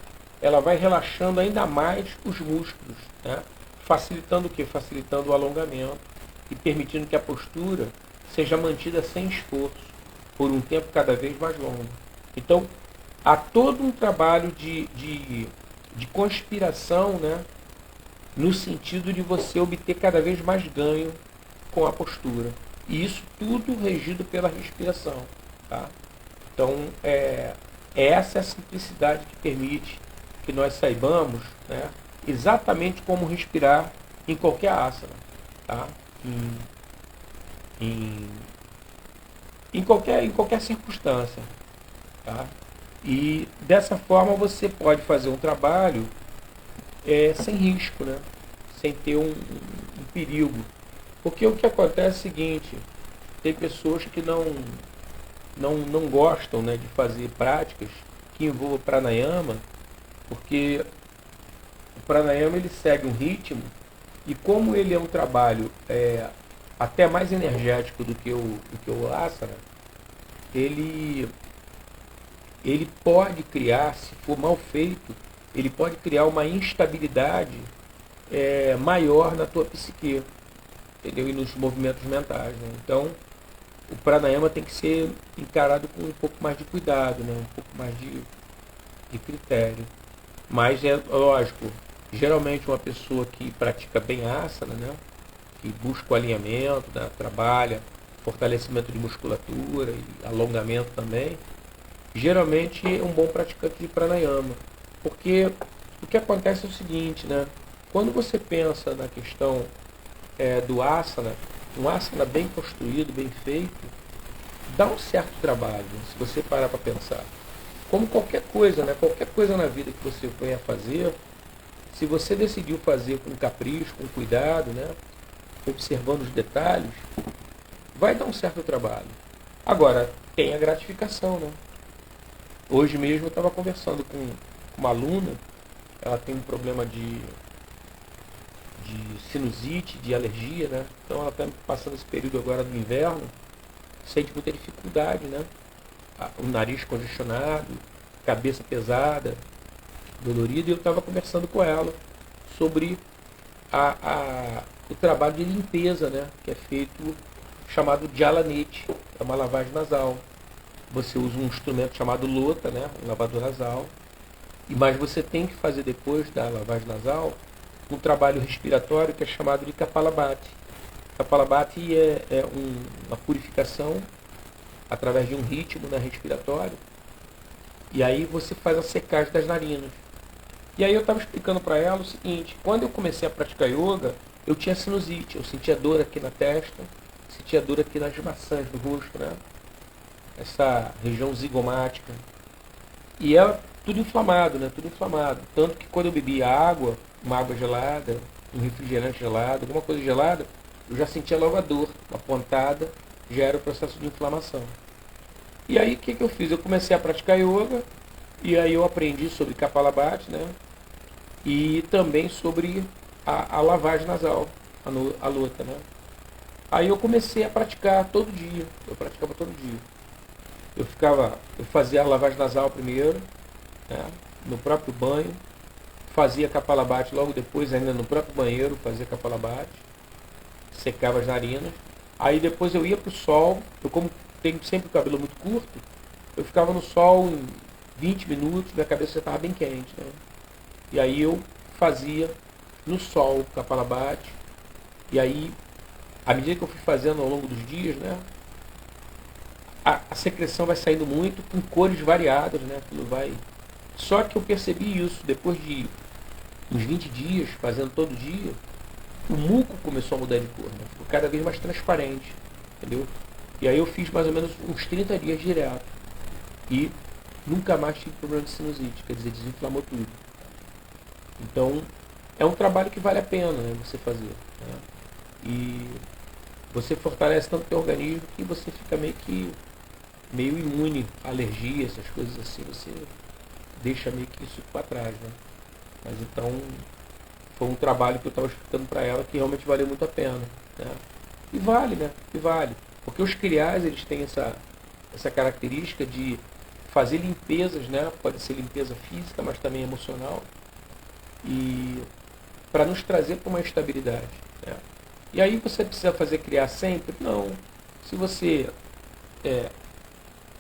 ela vai relaxando ainda mais os músculos, né, facilitando o quê? Facilitando o alongamento e permitindo que a postura seja mantida sem esforço, por um tempo cada vez mais longo. Então, há todo um trabalho de conspiração, né, no sentido de você obter cada vez mais ganho com a postura. E isso tudo regido pela respiração. Tá? Então, essa é a simplicidade que permite que que nós saibamos, né, exatamente como respirar em qualquer asana, tá? Em, em qualquer circunstância, tá? E dessa forma você pode fazer um trabalho sem risco, né? Sem ter um perigo. Porque o que acontece é o seguinte, tem pessoas que não gostam, né, de fazer práticas que envolvam pranayama, porque o pranayama ele segue um ritmo e como ele é um trabalho até mais energético do que o asana, ele, ele pode criar, se for mal feito, ele pode criar uma instabilidade maior na tua psique, entendeu? E nos movimentos mentais, né? Então, o pranayama tem que ser encarado com um pouco mais de cuidado, né? Um pouco mais de critério. Mas é lógico, geralmente uma pessoa que pratica bem asana, né? Que busca o alinhamento, né? Trabalha fortalecimento de musculatura e alongamento também, geralmente é um bom praticante de pranayama. Porque o que acontece é o seguinte, né? Quando você pensa na questão do asana, um asana bem construído, bem feito, dá um certo trabalho, né? Se você parar para pensar. Como qualquer coisa, né? Qualquer coisa na vida que você venha fazer, se você decidiu fazer com capricho, com cuidado, né? Observando os detalhes, vai dar um certo trabalho. Agora, tem a gratificação, né? Hoje mesmo eu estava conversando com uma aluna, ela tem um problema de sinusite, de alergia, né? Então ela está passando esse período agora do inverno, sente muita dificuldade, né? O nariz congestionado, cabeça pesada, dolorida, e eu estava conversando com ela sobre o trabalho de limpeza, né? Que é feito, chamado Jalanete, é uma lavagem nasal. Você usa um instrumento chamado lota, né? Um lavador nasal, mas você tem que fazer depois da lavagem nasal um trabalho respiratório que é chamado de Kapalabhati. Kapalabhati é uma purificação através de um ritmo, né, respiratório. E aí você faz a secagem das narinas. E aí eu estava explicando para ela o seguinte, quando eu comecei a praticar yoga, eu tinha sinusite, eu sentia dor aqui na testa, sentia dor aqui nas maçãs do rosto, né? Essa região zigomática. E é tudo inflamado, né? Tudo inflamado. Tanto que quando eu bebia água, uma água gelada, um refrigerante gelado, alguma coisa gelada, eu já sentia logo a dor, uma pontada, já era o processo de inflamação. E aí o que eu fiz? Eu comecei a praticar yoga, e aí eu aprendi sobre Kapalabhati, né? E também sobre a lavagem nasal, a lota, né? Aí eu comecei a praticar todo dia, eu praticava todo dia. Eu fazia a lavagem nasal primeiro, né? No próprio banho, fazia Kapalabhati logo depois, ainda no próprio banheiro, fazia Kapalabhati, secava as narinas. Aí depois eu ia para o sol, eu como tenho sempre o cabelo muito curto, eu ficava no sol em 20 minutos, minha cabeça já estava bem quente, né? E aí eu fazia no sol Kapalabhati, e aí, à medida que eu fui fazendo ao longo dos dias, né, a secreção vai saindo muito, com cores variadas, né? Aquilo vai. Só que eu percebi isso, depois de uns 20 dias, fazendo todo dia, o muco começou a mudar de cor, né? Ficou cada vez mais transparente, entendeu? E aí eu fiz mais ou menos uns 30 dias direto. E nunca mais tive problema de sinusite, quer dizer, desinflamou tudo. Então, é um trabalho que vale a pena, né, você fazer, né? E você fortalece tanto o teu organismo que você fica meio imune à alergia, essas coisas assim, você deixa meio que isso para trás, né? Mas então, foi um trabalho que eu estava explicando para ela que realmente valeu muito a pena, né? E vale, né? E vale. Porque os criais, eles têm essa característica de fazer limpezas, né? Pode ser limpeza física, mas também emocional. E para nos trazer para uma estabilidade, né? E aí você precisa fazer criar sempre? Não. Se você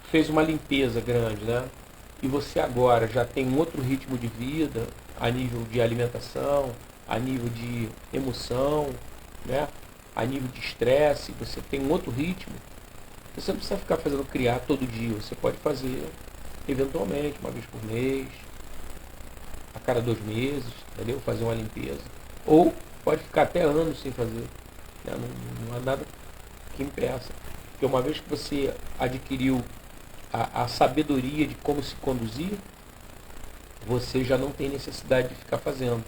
fez uma limpeza grande, né? E você agora já tem um outro ritmo de vida, a nível de alimentação, a nível de emoção, né? A nível de estresse, você tem um outro ritmo, você não precisa ficar fazendo criar todo dia, você pode fazer eventualmente, uma vez por mês, a cada 2 meses, entendeu? Fazer uma limpeza. Ou pode ficar até anos sem fazer. Né? Não há nada que impeça. Porque uma vez que você adquiriu a sabedoria de como se conduzir, você já não tem necessidade de ficar fazendo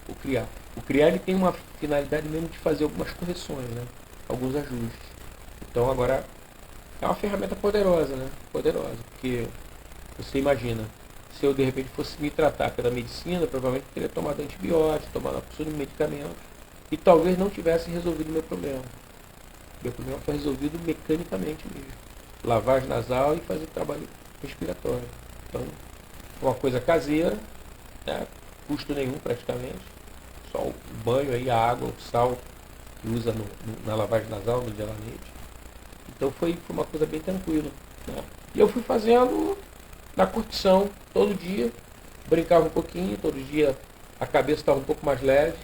o criar. O criar ele tem uma finalidade mesmo de fazer algumas correções, né? Alguns ajustes. Então agora é uma ferramenta poderosa, né? Poderosa, porque você imagina, se eu de repente fosse me tratar pela medicina, provavelmente teria tomado antibiótico, tomado uma porção de medicamentos, e talvez não tivesse resolvido o meu problema. Meu problema foi resolvido mecanicamente mesmo. Lavagem nasal e fazer trabalho respiratório. Então, uma coisa caseira, né? Custo nenhum praticamente. Só o banho aí, a água, o sal que usa na lavagem nasal, no Dialanete. Então foi uma coisa bem tranquila. Né? E eu fui fazendo na curtição, todo dia, brincava um pouquinho, todo dia a cabeça estava um pouco mais leve,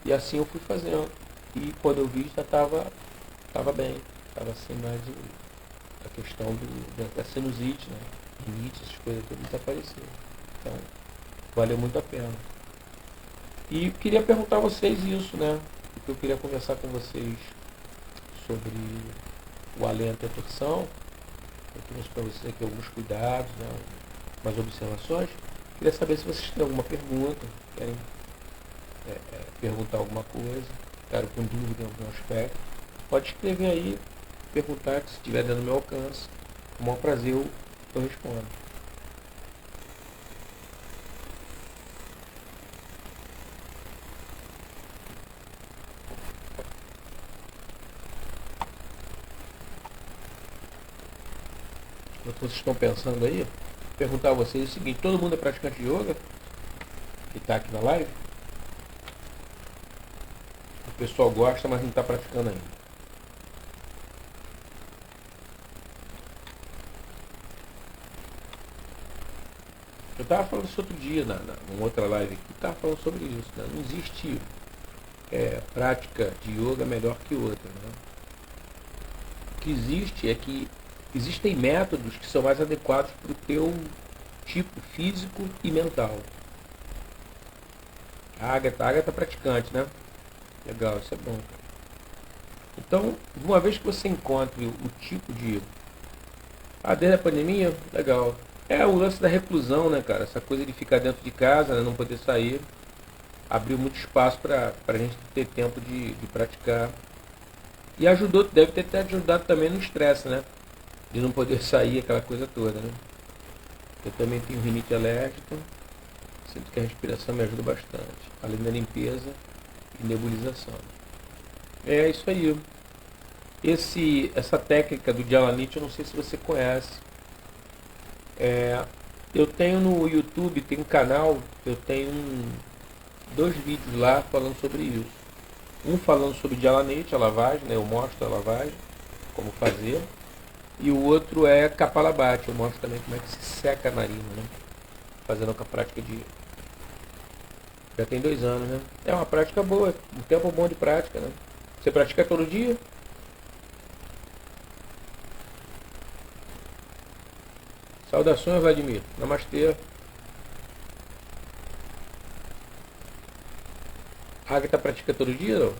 e assim eu fui fazendo. E quando eu vi já estava bem, estava sem mais a questão da sinusite, né? Rinite, essas coisas todas desapareceram. Então, valeu muito a pena. E queria perguntar a vocês isso, né? Porque eu queria conversar com vocês sobre o alento e a torção. Eu trouxe para vocês aqui alguns cuidados, né? Umas observações. Queria saber se vocês têm alguma pergunta, querem perguntar alguma coisa, ficaram com dúvida em algum aspecto. Pode escrever aí, perguntar, que se estiver dando meu alcance, com o maior prazer eu respondo. Enquanto vocês estão pensando aí, perguntar a vocês o seguinte: todo mundo é praticante de yoga que está aqui na live? O pessoal gosta, mas não está praticando ainda. Eu estava falando isso outro dia, numa outra live aqui, estava falando sobre isso. Né? Não existe prática de yoga melhor que outra. Né? O que existe é que existem métodos que são mais adequados para o teu tipo físico e mental. A Agatha é praticante, né? Legal, isso é bom. Então, uma vez que você encontre o tipo de... desde a pandemia, legal. É o lance da reclusão, né, cara? Essa coisa de ficar dentro de casa, né, não poder sair, abriu muito espaço para a gente ter tempo de praticar. E ajudou, deve ter ajudado também no estresse, né? De não poder sair, aquela coisa toda, né? Eu também tenho rinite alérgica, sinto que a respiração me ajuda bastante, além da limpeza e nebulização. É isso aí. Essa técnica do Dialanite, eu não sei se você conhece. Eu tenho no YouTube, tem um canal, eu tenho 2 vídeos lá falando sobre isso. Um falando sobre Dialanete, a lavagem, né? Eu mostro a lavagem, como fazer. E o outro é Kapalabhati, eu mostro também como é que se seca a narina, né? Fazendo com a prática de... Já tem 2 anos, né? É uma prática boa, um tempo bom de prática, né? Você pratica todo dia? Saudações, Vladimir. Namastê. A Agatha pratica todo dia, não?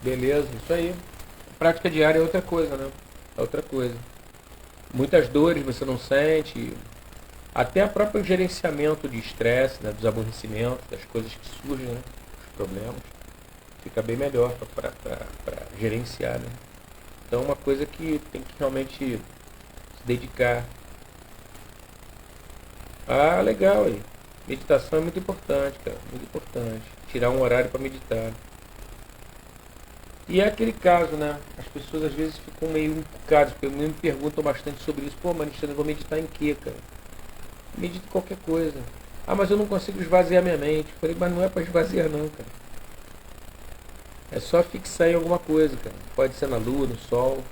Beleza, isso aí. Prática diária é outra coisa, né? É outra coisa. Muitas dores você não sente. Até o próprio gerenciamento de estresse, né? Dos aborrecimentos, das coisas que surgem, né? Os problemas. Fica bem melhor para gerenciar, né? Então é uma coisa que tem que realmente se dedicar. Legal aí. Meditação é muito importante, cara. Muito importante. Tirar um horário para meditar. E é aquele caso, né? As pessoas às vezes ficam meio encucadas, porque me perguntam bastante sobre isso. Pô, Maristela, eu vou meditar em quê, cara? Medita em qualquer coisa. Mas eu não consigo esvaziar minha mente. Eu falei, mas não é para esvaziar não, cara. É só fixar em alguma coisa, cara. Pode ser na lua, no sol,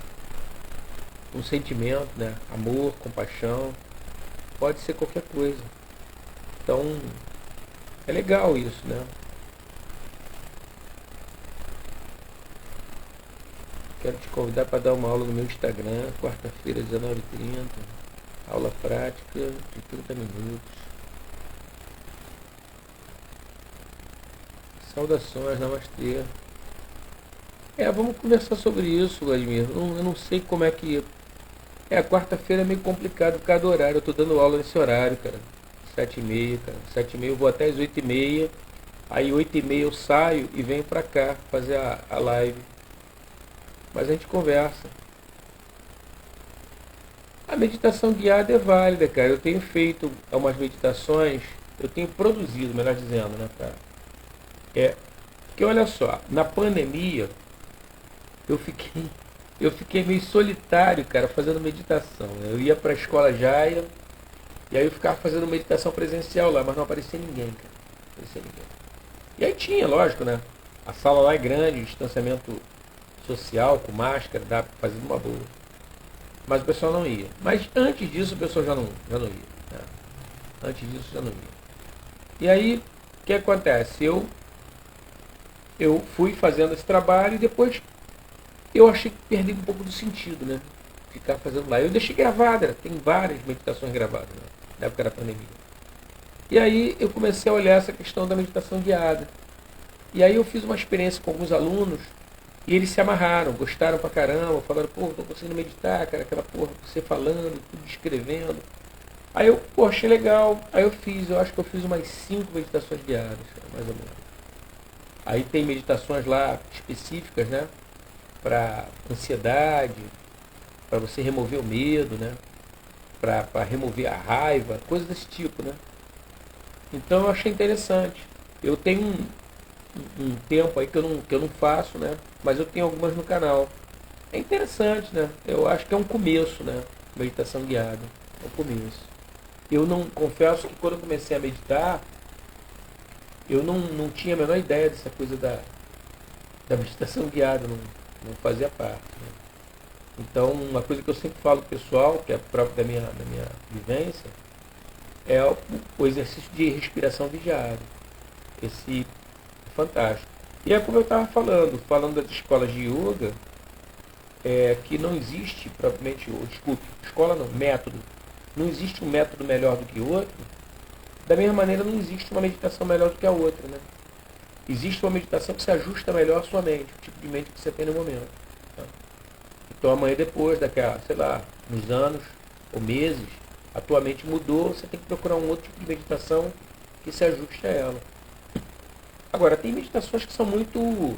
um sentimento, né? Amor, compaixão. Pode ser qualquer coisa. Então, é legal isso, né? quero te convidar para dar uma aula no meu Instagram, quarta-feira, 19h30. Aula prática de 30 minutos. Saudações, namastê. Vamos conversar sobre isso, Vladimir. Eu não sei como é que. Quarta-feira é meio complicado por causa do horário. Eu tô dando aula nesse horário, cara. 7h30, cara. 7h30 eu vou até as 8h30. Aí 8h30 eu saio e venho pra cá fazer a live. Mas a gente conversa. A meditação guiada é válida, cara. Eu tenho feito umas meditações, eu tenho produzido, melhor dizendo, né, cara? Porque olha só, na pandemia eu fiquei, eu fiquei meio solitário, cara, fazendo meditação. Eu ia pra escola Jaia, e aí eu ficava fazendo meditação presencial lá, mas não aparecia ninguém, cara. Não aparecia ninguém. E aí tinha, lógico, né? A sala lá é grande, distanciamento social, com máscara, dá pra fazer uma boa. Mas o pessoal não ia. Mas antes disso o pessoal já não ia. Né? Antes disso já não ia. E aí, o que acontece? Eu fui fazendo esse trabalho e depois eu achei que perdi um pouco do sentido, né? Ficar fazendo lá. Eu deixei gravada, tem várias meditações gravadas, né? Na época da pandemia. E aí eu comecei a olhar essa questão da meditação guiada. E aí eu fiz uma experiência com alguns alunos e eles se amarraram, gostaram pra caramba, falaram, pô, não tô conseguindo meditar, cara, aquela porra, você falando, tudo escrevendo. Aí eu, pô, achei legal. Aí eu acho que eu fiz umas 5 meditações guiadas, mais ou menos. Aí tem meditações lá específicas, né? Para ansiedade, para você remover o medo, né? Para remover a raiva, coisas desse tipo, né? Então eu achei interessante. Eu tenho um tempo aí que eu não faço, né? Mas eu tenho algumas no canal. É interessante, né? Eu acho que é um começo, né? Meditação guiada. É um começo. Eu não confesso que quando eu comecei a meditar, eu não tinha a menor ideia dessa coisa da meditação guiada, não fazia parte. Né? Então, uma coisa que eu sempre falo pro pessoal, que é próprio da minha vivência, é o exercício de respiração vigiada. Esse é fantástico. E é como eu estava falando das escolas de yoga, que não existe propriamente, desculpe, escola não, método. Não existe um método melhor do que o outro. Da mesma maneira, não existe uma meditação melhor do que a outra, né? Existe uma meditação que se ajusta melhor à sua mente, o tipo de mente que você tem no momento. Tá? Então, amanhã depois, daqui a, sei lá, uns anos ou meses, a tua mente mudou, você tem que procurar um outro tipo de meditação que se ajuste a ela. Agora, tem meditações que são muito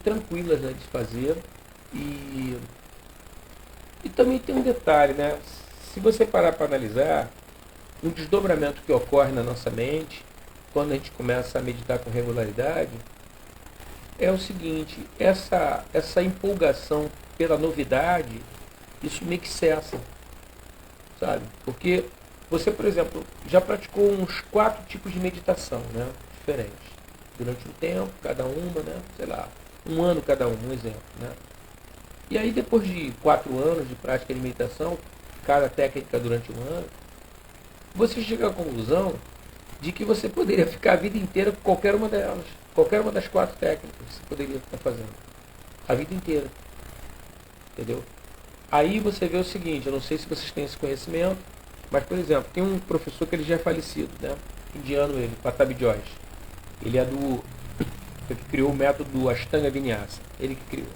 tranquilas, né, de se fazer. E também tem um detalhe, né? Se você parar para analisar, um desdobramento que ocorre na nossa mente, quando a gente começa a meditar com regularidade, é o seguinte, essa empolgação pela novidade, isso meio que cessa, sabe? Porque você, por exemplo, já praticou uns 4 tipos de meditação, né? Diferentes. Durante um tempo, cada uma, né? Sei lá, um ano cada um exemplo, né? E aí depois de 4 anos de prática de meditação, cada técnica durante um ano, você chega à conclusão de que você poderia ficar a vida inteira com qualquer uma delas, qualquer uma das 4 técnicas que você poderia estar fazendo, a vida inteira, entendeu? Aí você vê o seguinte, eu não sei se vocês têm esse conhecimento, mas, por exemplo, tem um professor que ele já é falecido, né? Indiano ele, Patabi Joyce. Ele é que criou o método do Ashtanga Vinyasa, ele que criou.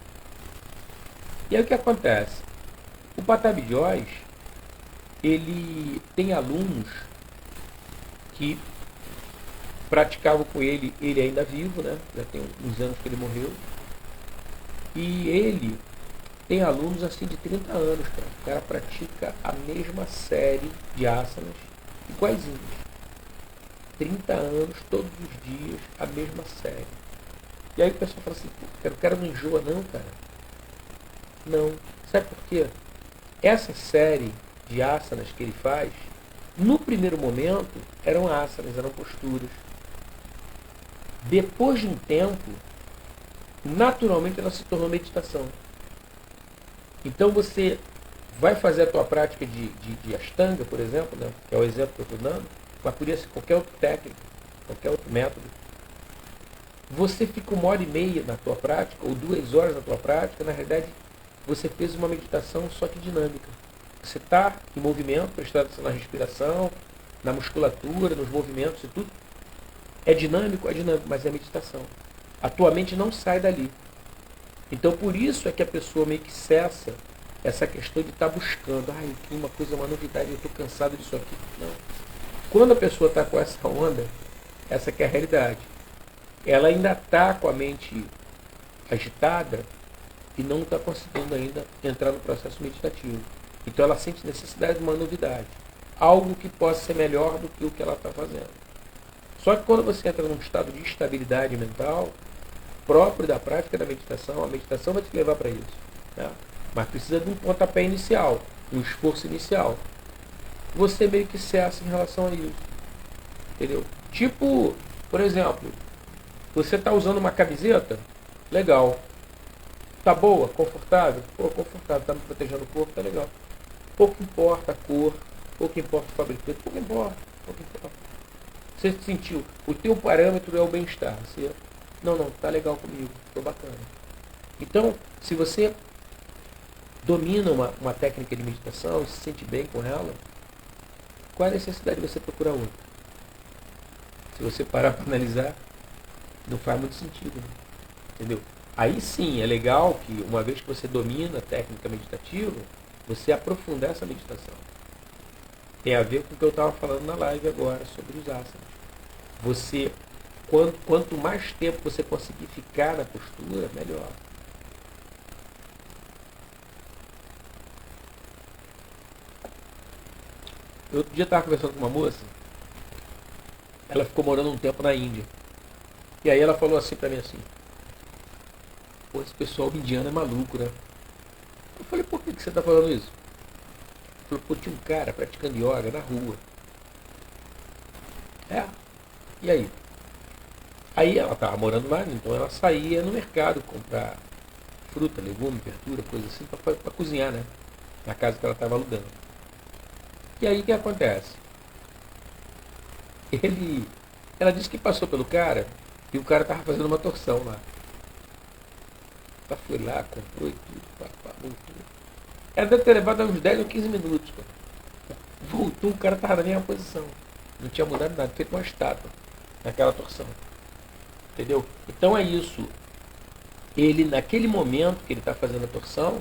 E aí o que acontece? O Patabi Joyce, ele tem alunos que praticavam com ele ainda vivo, né? Já tem uns anos que ele morreu. E ele tem alunos assim de 30 anos, cara. O cara pratica a mesma série de asanas, iguaizinhos. 30 anos, todos os dias, a mesma série. E aí o pessoal fala assim, o cara não enjoa não, cara. Não. Sabe por quê? Essa série de asanas que ele faz, no primeiro momento, eram asanas, eram posturas. Depois de um tempo, naturalmente ela se tornou meditação. Então você vai fazer a tua prática de Ashtanga, por exemplo, né, que é o exemplo que eu estou dando, mas poderia ser qualquer outra técnica, qualquer outro método. Você fica 1h30 na tua prática, ou 2 horas na tua prática, na realidade você fez uma meditação só que dinâmica. Você está em movimento, prestando atenção na respiração, na musculatura, nos movimentos e tudo. É dinâmico, mas é meditação. A tua mente não sai dali. Então por isso é que a pessoa meio que cessa essa questão de estar buscando. Eu queria uma coisa, uma novidade, eu estou cansado disso aqui. Não. Quando a pessoa está com essa onda, essa que é a realidade. Ela ainda está com a mente agitada e não está conseguindo ainda entrar no processo meditativo. Então ela sente necessidade de uma novidade. Algo que possa ser melhor do que o que ela está fazendo. Só que quando você entra num estado de estabilidade mental, próprio da prática da meditação, a meditação vai te levar para isso. Tá? Mas precisa de um pontapé inicial, um esforço inicial. Você meio que cessa em relação a isso. Entendeu? Tipo, por exemplo, você está usando uma camiseta? Legal. Tá boa? Confortável? Pô, confortável. Está me protegendo o corpo? Tá legal. Pouco importa a cor, pouco importa o fabricante, pouco importa. Você sentiu, o teu parâmetro é o bem-estar. Você, não, tá legal comigo, tô bacana. Então, se você domina uma técnica de meditação e se sente bem com ela, qual é a necessidade de você procurar outra? Se você parar para analisar, não faz muito sentido, né? Entendeu? Aí sim, é legal que uma vez que você domina a técnica meditativa, você aprofundar essa meditação. Tem a ver com o que eu estava falando na live agora sobre os asanas. Você, quanto mais tempo você conseguir ficar na postura, melhor. Eu outro dia estava conversando com uma moça, ela ficou morando um tempo na Índia. E aí ela falou assim para mim assim, pô, esse pessoal indiano é maluco, né? Eu falei, por que você está falando isso? Ele falou, pô, tinha um cara praticando yoga na rua. E aí? Aí ela estava morando lá, então ela saía no mercado comprar fruta, legume, verdura, coisa assim, para cozinhar, né? Na casa que ela estava alugando. E aí o que acontece? Ela disse que passou pelo cara e o cara estava fazendo uma torção lá. Ela foi lá, comprou e tudo, voltou. Ela deve ter levado uns 10 ou 15 minutos, cara. Voltou, o cara estava na mesma posição. Não tinha mudado nada, feito uma estátua naquela torção. Entendeu? Então é isso. Ele, naquele momento que ele está fazendo a torção,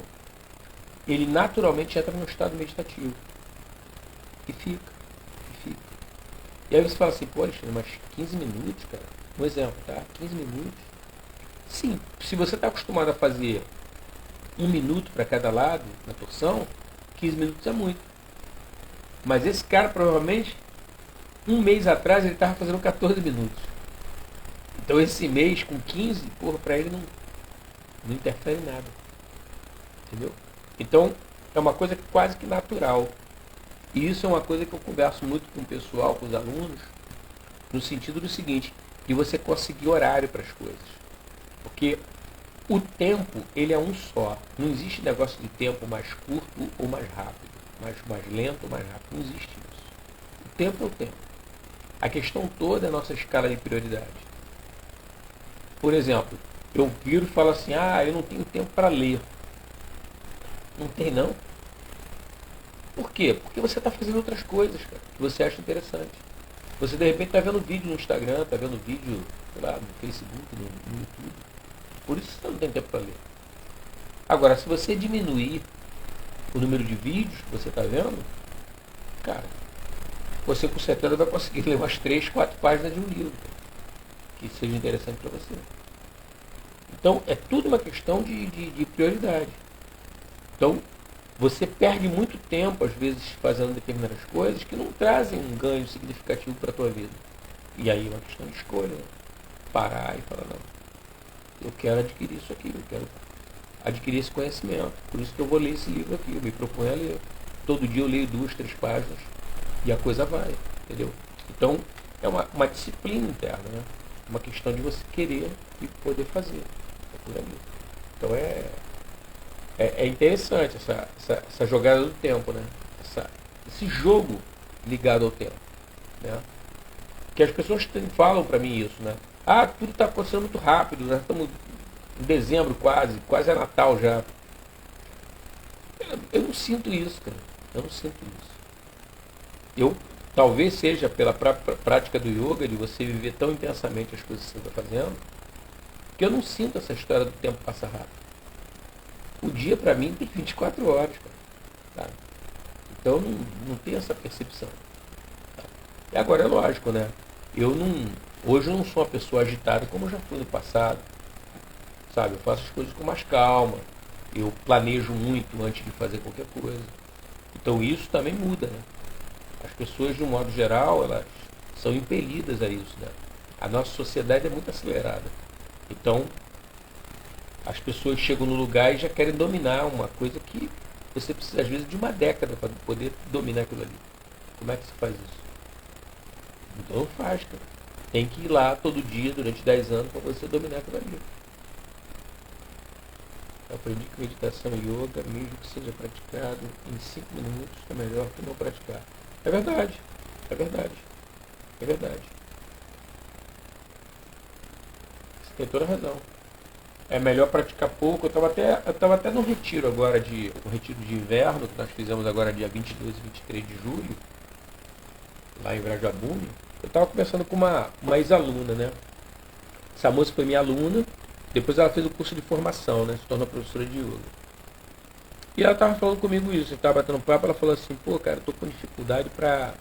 ele naturalmente entra num estado meditativo. E fica. E aí você fala assim, pô, Alexandre, mas 15 minutos, cara? Um exemplo, tá? 15 minutos. Sim, se você está acostumado a fazer 1 minuto para cada lado na torção, 15 minutos é muito. Mas esse cara provavelmente, um mês atrás, ele estava fazendo 14 minutos. Então esse mês com 15, porra, para ele não interfere em nada. Entendeu? Então é uma coisa quase que natural. E isso é uma coisa que eu converso muito com o pessoal, com os alunos, no sentido do seguinte, de você conseguir horário para as coisas. Porque o tempo, ele é um só. Não existe negócio de tempo mais curto ou mais rápido, mais lento ou mais rápido. Não existe isso. O tempo é o tempo. A questão toda é a nossa escala de prioridade. Por exemplo, eu viro e falo assim, eu não tenho tempo para ler. Não tem não? Por quê? Porque você está fazendo outras coisas, cara, que você acha interessante. Você de repente está vendo vídeo no Instagram, está vendo vídeo, sei lá, no Facebook, no YouTube. Por isso você não tem tempo para ler. Agora, se você diminuir o número de vídeos que você está vendo, cara, você com certeza vai conseguir ler umas 3, 4 páginas de um livro que seja interessante para você. Então, é tudo uma questão de prioridade. Então, você perde muito tempo, às vezes, fazendo determinadas coisas que não trazem um ganho significativo para a tua vida. E aí é uma questão de escolha, né? Parar e falar, não, eu quero adquirir isso aqui, eu quero adquirir esse conhecimento. Por isso que eu vou ler esse livro aqui, eu me proponho a ler. Todo dia eu leio 2, 3 páginas e a coisa vai, entendeu? Então, é uma disciplina interna, né? Uma questão de você querer e poder fazer. É por ali. Então é interessante essa jogada do tempo, né? Esse jogo ligado ao tempo, né? Que as pessoas falam para mim isso, né? Ah, tudo está acontecendo muito rápido, nós estamos em dezembro quase, quase é Natal já. Eu não sinto isso, cara. Eu não sinto isso. Eu talvez seja pela prática do yoga, de você viver tão intensamente as coisas que você está fazendo, que eu não sinto essa história do tempo passar rápido. O dia para mim tem 24 horas, cara. Tá? Então não tem essa percepção. Tá? E agora é lógico, né? Hoje eu não sou uma pessoa agitada como eu já fui no passado. Sabe? Eu faço as coisas com mais calma. Eu planejo muito antes de fazer qualquer coisa. Então isso também muda, né? As pessoas, de um modo geral, elas são impelidas a isso, né? A nossa sociedade é muito acelerada. Então, as pessoas chegam no lugar e já querem dominar uma coisa que você precisa, às vezes, de uma década para poder dominar aquilo ali. Como é que se faz isso? Então não faz, cara. Tem que ir lá todo dia, durante 10 anos, para você dominar aquilo ali. Eu aprendi que meditação e yoga, mesmo que seja praticado em 5 minutos, é melhor que não praticar. É verdade, é verdade, é verdade. Você tem toda a razão. É melhor praticar pouco. Eu tava até no retiro agora, um retiro de inverno, que nós fizemos agora dia 22 e 23 de julho, lá em Vrajabune. Eu estava conversando com uma ex-aluna, né? Essa moça foi minha aluna, depois ela fez o curso de formação, né? Se tornou professora de yoga. E ela estava falando comigo isso, eu estava batendo papo, ela falou assim, pô, cara, eu tô com dificuldade para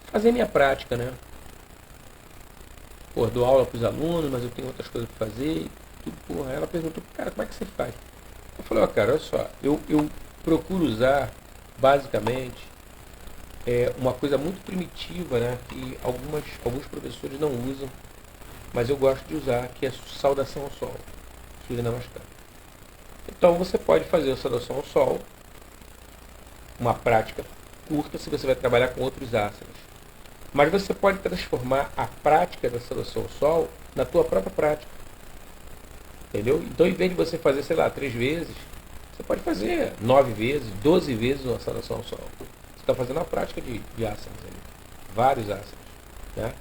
fazer minha prática, né? Pô, dou aula para os alunos, mas eu tenho outras coisas para fazer. Tudo, porra. Ela perguntou, cara, como é que você faz? Eu falei, ó, cara, olha só, eu procuro usar, basicamente, uma coisa muito primitiva, né? Que alguns professores não usam, mas eu gosto de usar, que é saudação ao sol. Surya Namaskar. Então você pode fazer a saudação ao sol, uma prática curta, se você vai trabalhar com outros asanas. Mas você pode transformar a prática da saudação ao sol na tua própria prática. Entendeu? Então, em vez de você fazer, sei lá, 3 vezes, você pode fazer 9 vezes, 12 vezes uma saudação ao sol. Você está fazendo a prática de asanas ali. Vários asanas. Né?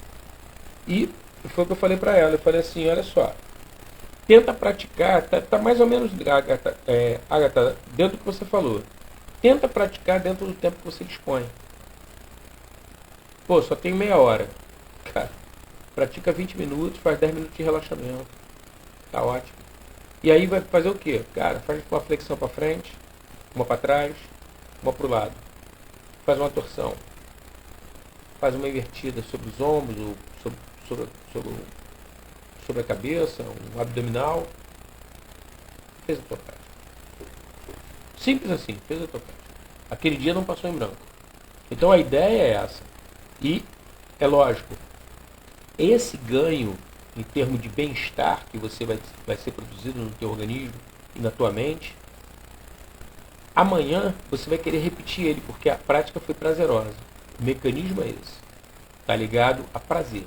E foi o que eu falei para ela. Eu falei assim, olha só, tenta praticar, tá mais ou menos, Agatha, dentro do que você falou. Tenta praticar dentro do tempo que você dispõe. Pô, só tem meia hora. Cara, pratica 20 minutos, faz 10 minutos de relaxamento. Tá ótimo. E aí vai fazer o quê? Cara, faz uma flexão para frente, uma para trás, uma para o lado. Faz uma torção. Faz uma invertida sobre os ombros, ou sobre a cabeça, um abdominal. Fez a tua prática. Simples assim, fez a tua prática. Aquele dia não passou em branco. Então a ideia é essa. E, é lógico, esse ganho em termos de bem-estar que você vai ser produzido no teu organismo e na tua mente, amanhã você vai querer repetir ele, porque a prática foi prazerosa. O mecanismo é esse. Está ligado a prazer.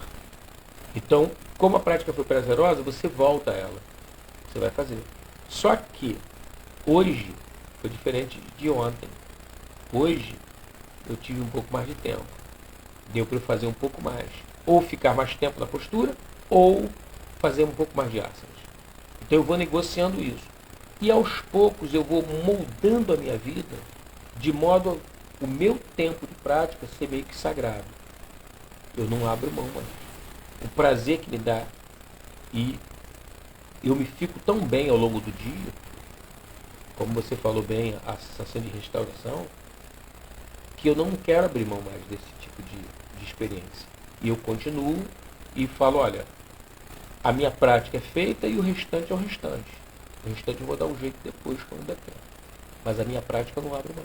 Então, como a prática foi prazerosa, você volta a ela. Você vai fazer. Só que, hoje, foi diferente de ontem. Hoje, eu tive um pouco mais de tempo. Deu para eu fazer um pouco mais. Ou ficar mais tempo na postura, ou fazer um pouco mais de asanas. Então eu vou negociando isso. E aos poucos eu vou moldando a minha vida de modo o meu tempo de prática ser meio que sagrado. Eu não abro mão mais. O prazer que me dá, e eu me fico tão bem ao longo do dia, como você falou bem, a sensação de restauração, que eu não quero abrir mão mais desse tipo de experiência. E eu continuo e falo, olha, a minha prática é feita e o restante é o restante. O restante eu vou dar um jeito depois, quando der tempo. Mas a minha prática eu não abro mão.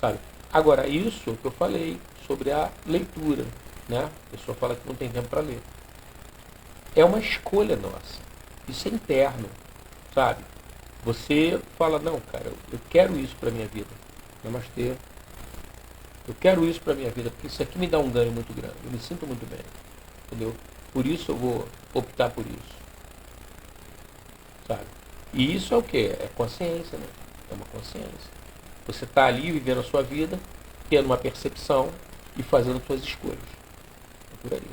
Sabe? Agora, isso que eu falei sobre a leitura. Né? A pessoa fala que não tem tempo para ler. É uma escolha nossa. Isso é interno. Sabe? Você fala, não, cara, eu quero isso para minha vida. Namastê. Eu quero isso para minha vida, porque isso aqui me dá um ganho muito grande. Eu me sinto muito bem. Entendeu? Por isso eu vou optar por isso. Sabe? E isso é o quê? É consciência, né? É uma consciência. Você está ali vivendo a sua vida, tendo uma percepção e fazendo suas escolhas. É por aí.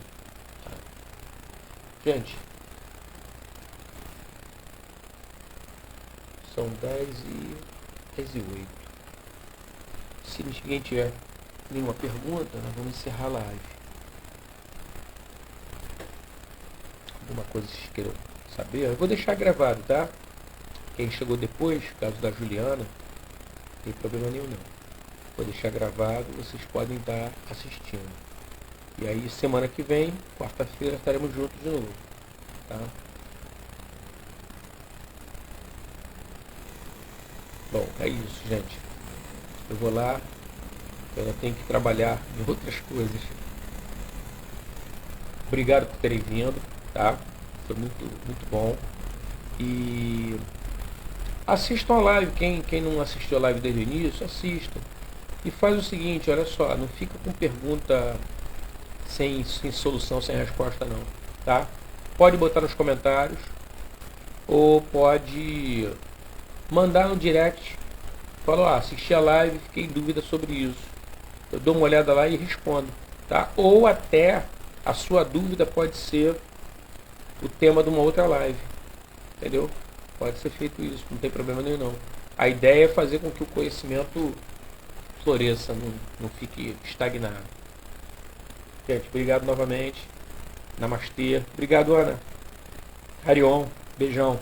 Tá? Gente, são 10h08. Se ninguém tiver nenhuma pergunta, nós vamos encerrar a live. Alguma coisa que vocês queiram saber? Eu vou deixar gravado, tá? Quem chegou depois, caso da Juliana, não tem problema nenhum não. Vou deixar gravado, vocês podem estar assistindo. E aí semana que vem, quarta-feira, estaremos juntos de novo, tá? Bom, é isso, gente. Eu vou lá, eu ainda tenho que trabalhar em outras coisas. Obrigado por terem vindo, tá? Foi muito bom. E assistam a live, quem não assistiu a live desde o início, assistam. E faz o seguinte, olha só, não fica com pergunta sem solução, sem resposta não, tá? Pode botar nos comentários, ou pode mandar no direct. Fala, assisti a live, fiquei em dúvida sobre isso. Eu dou uma olhada lá e respondo, tá? Ou até a sua dúvida pode ser o tema de uma outra live, entendeu? Pode ser feito isso, não tem problema nenhum não. A ideia é fazer com que o conhecimento floresça, não fique estagnado. Gente, obrigado novamente. Namastê. Obrigado, Ana. Harion. Beijão.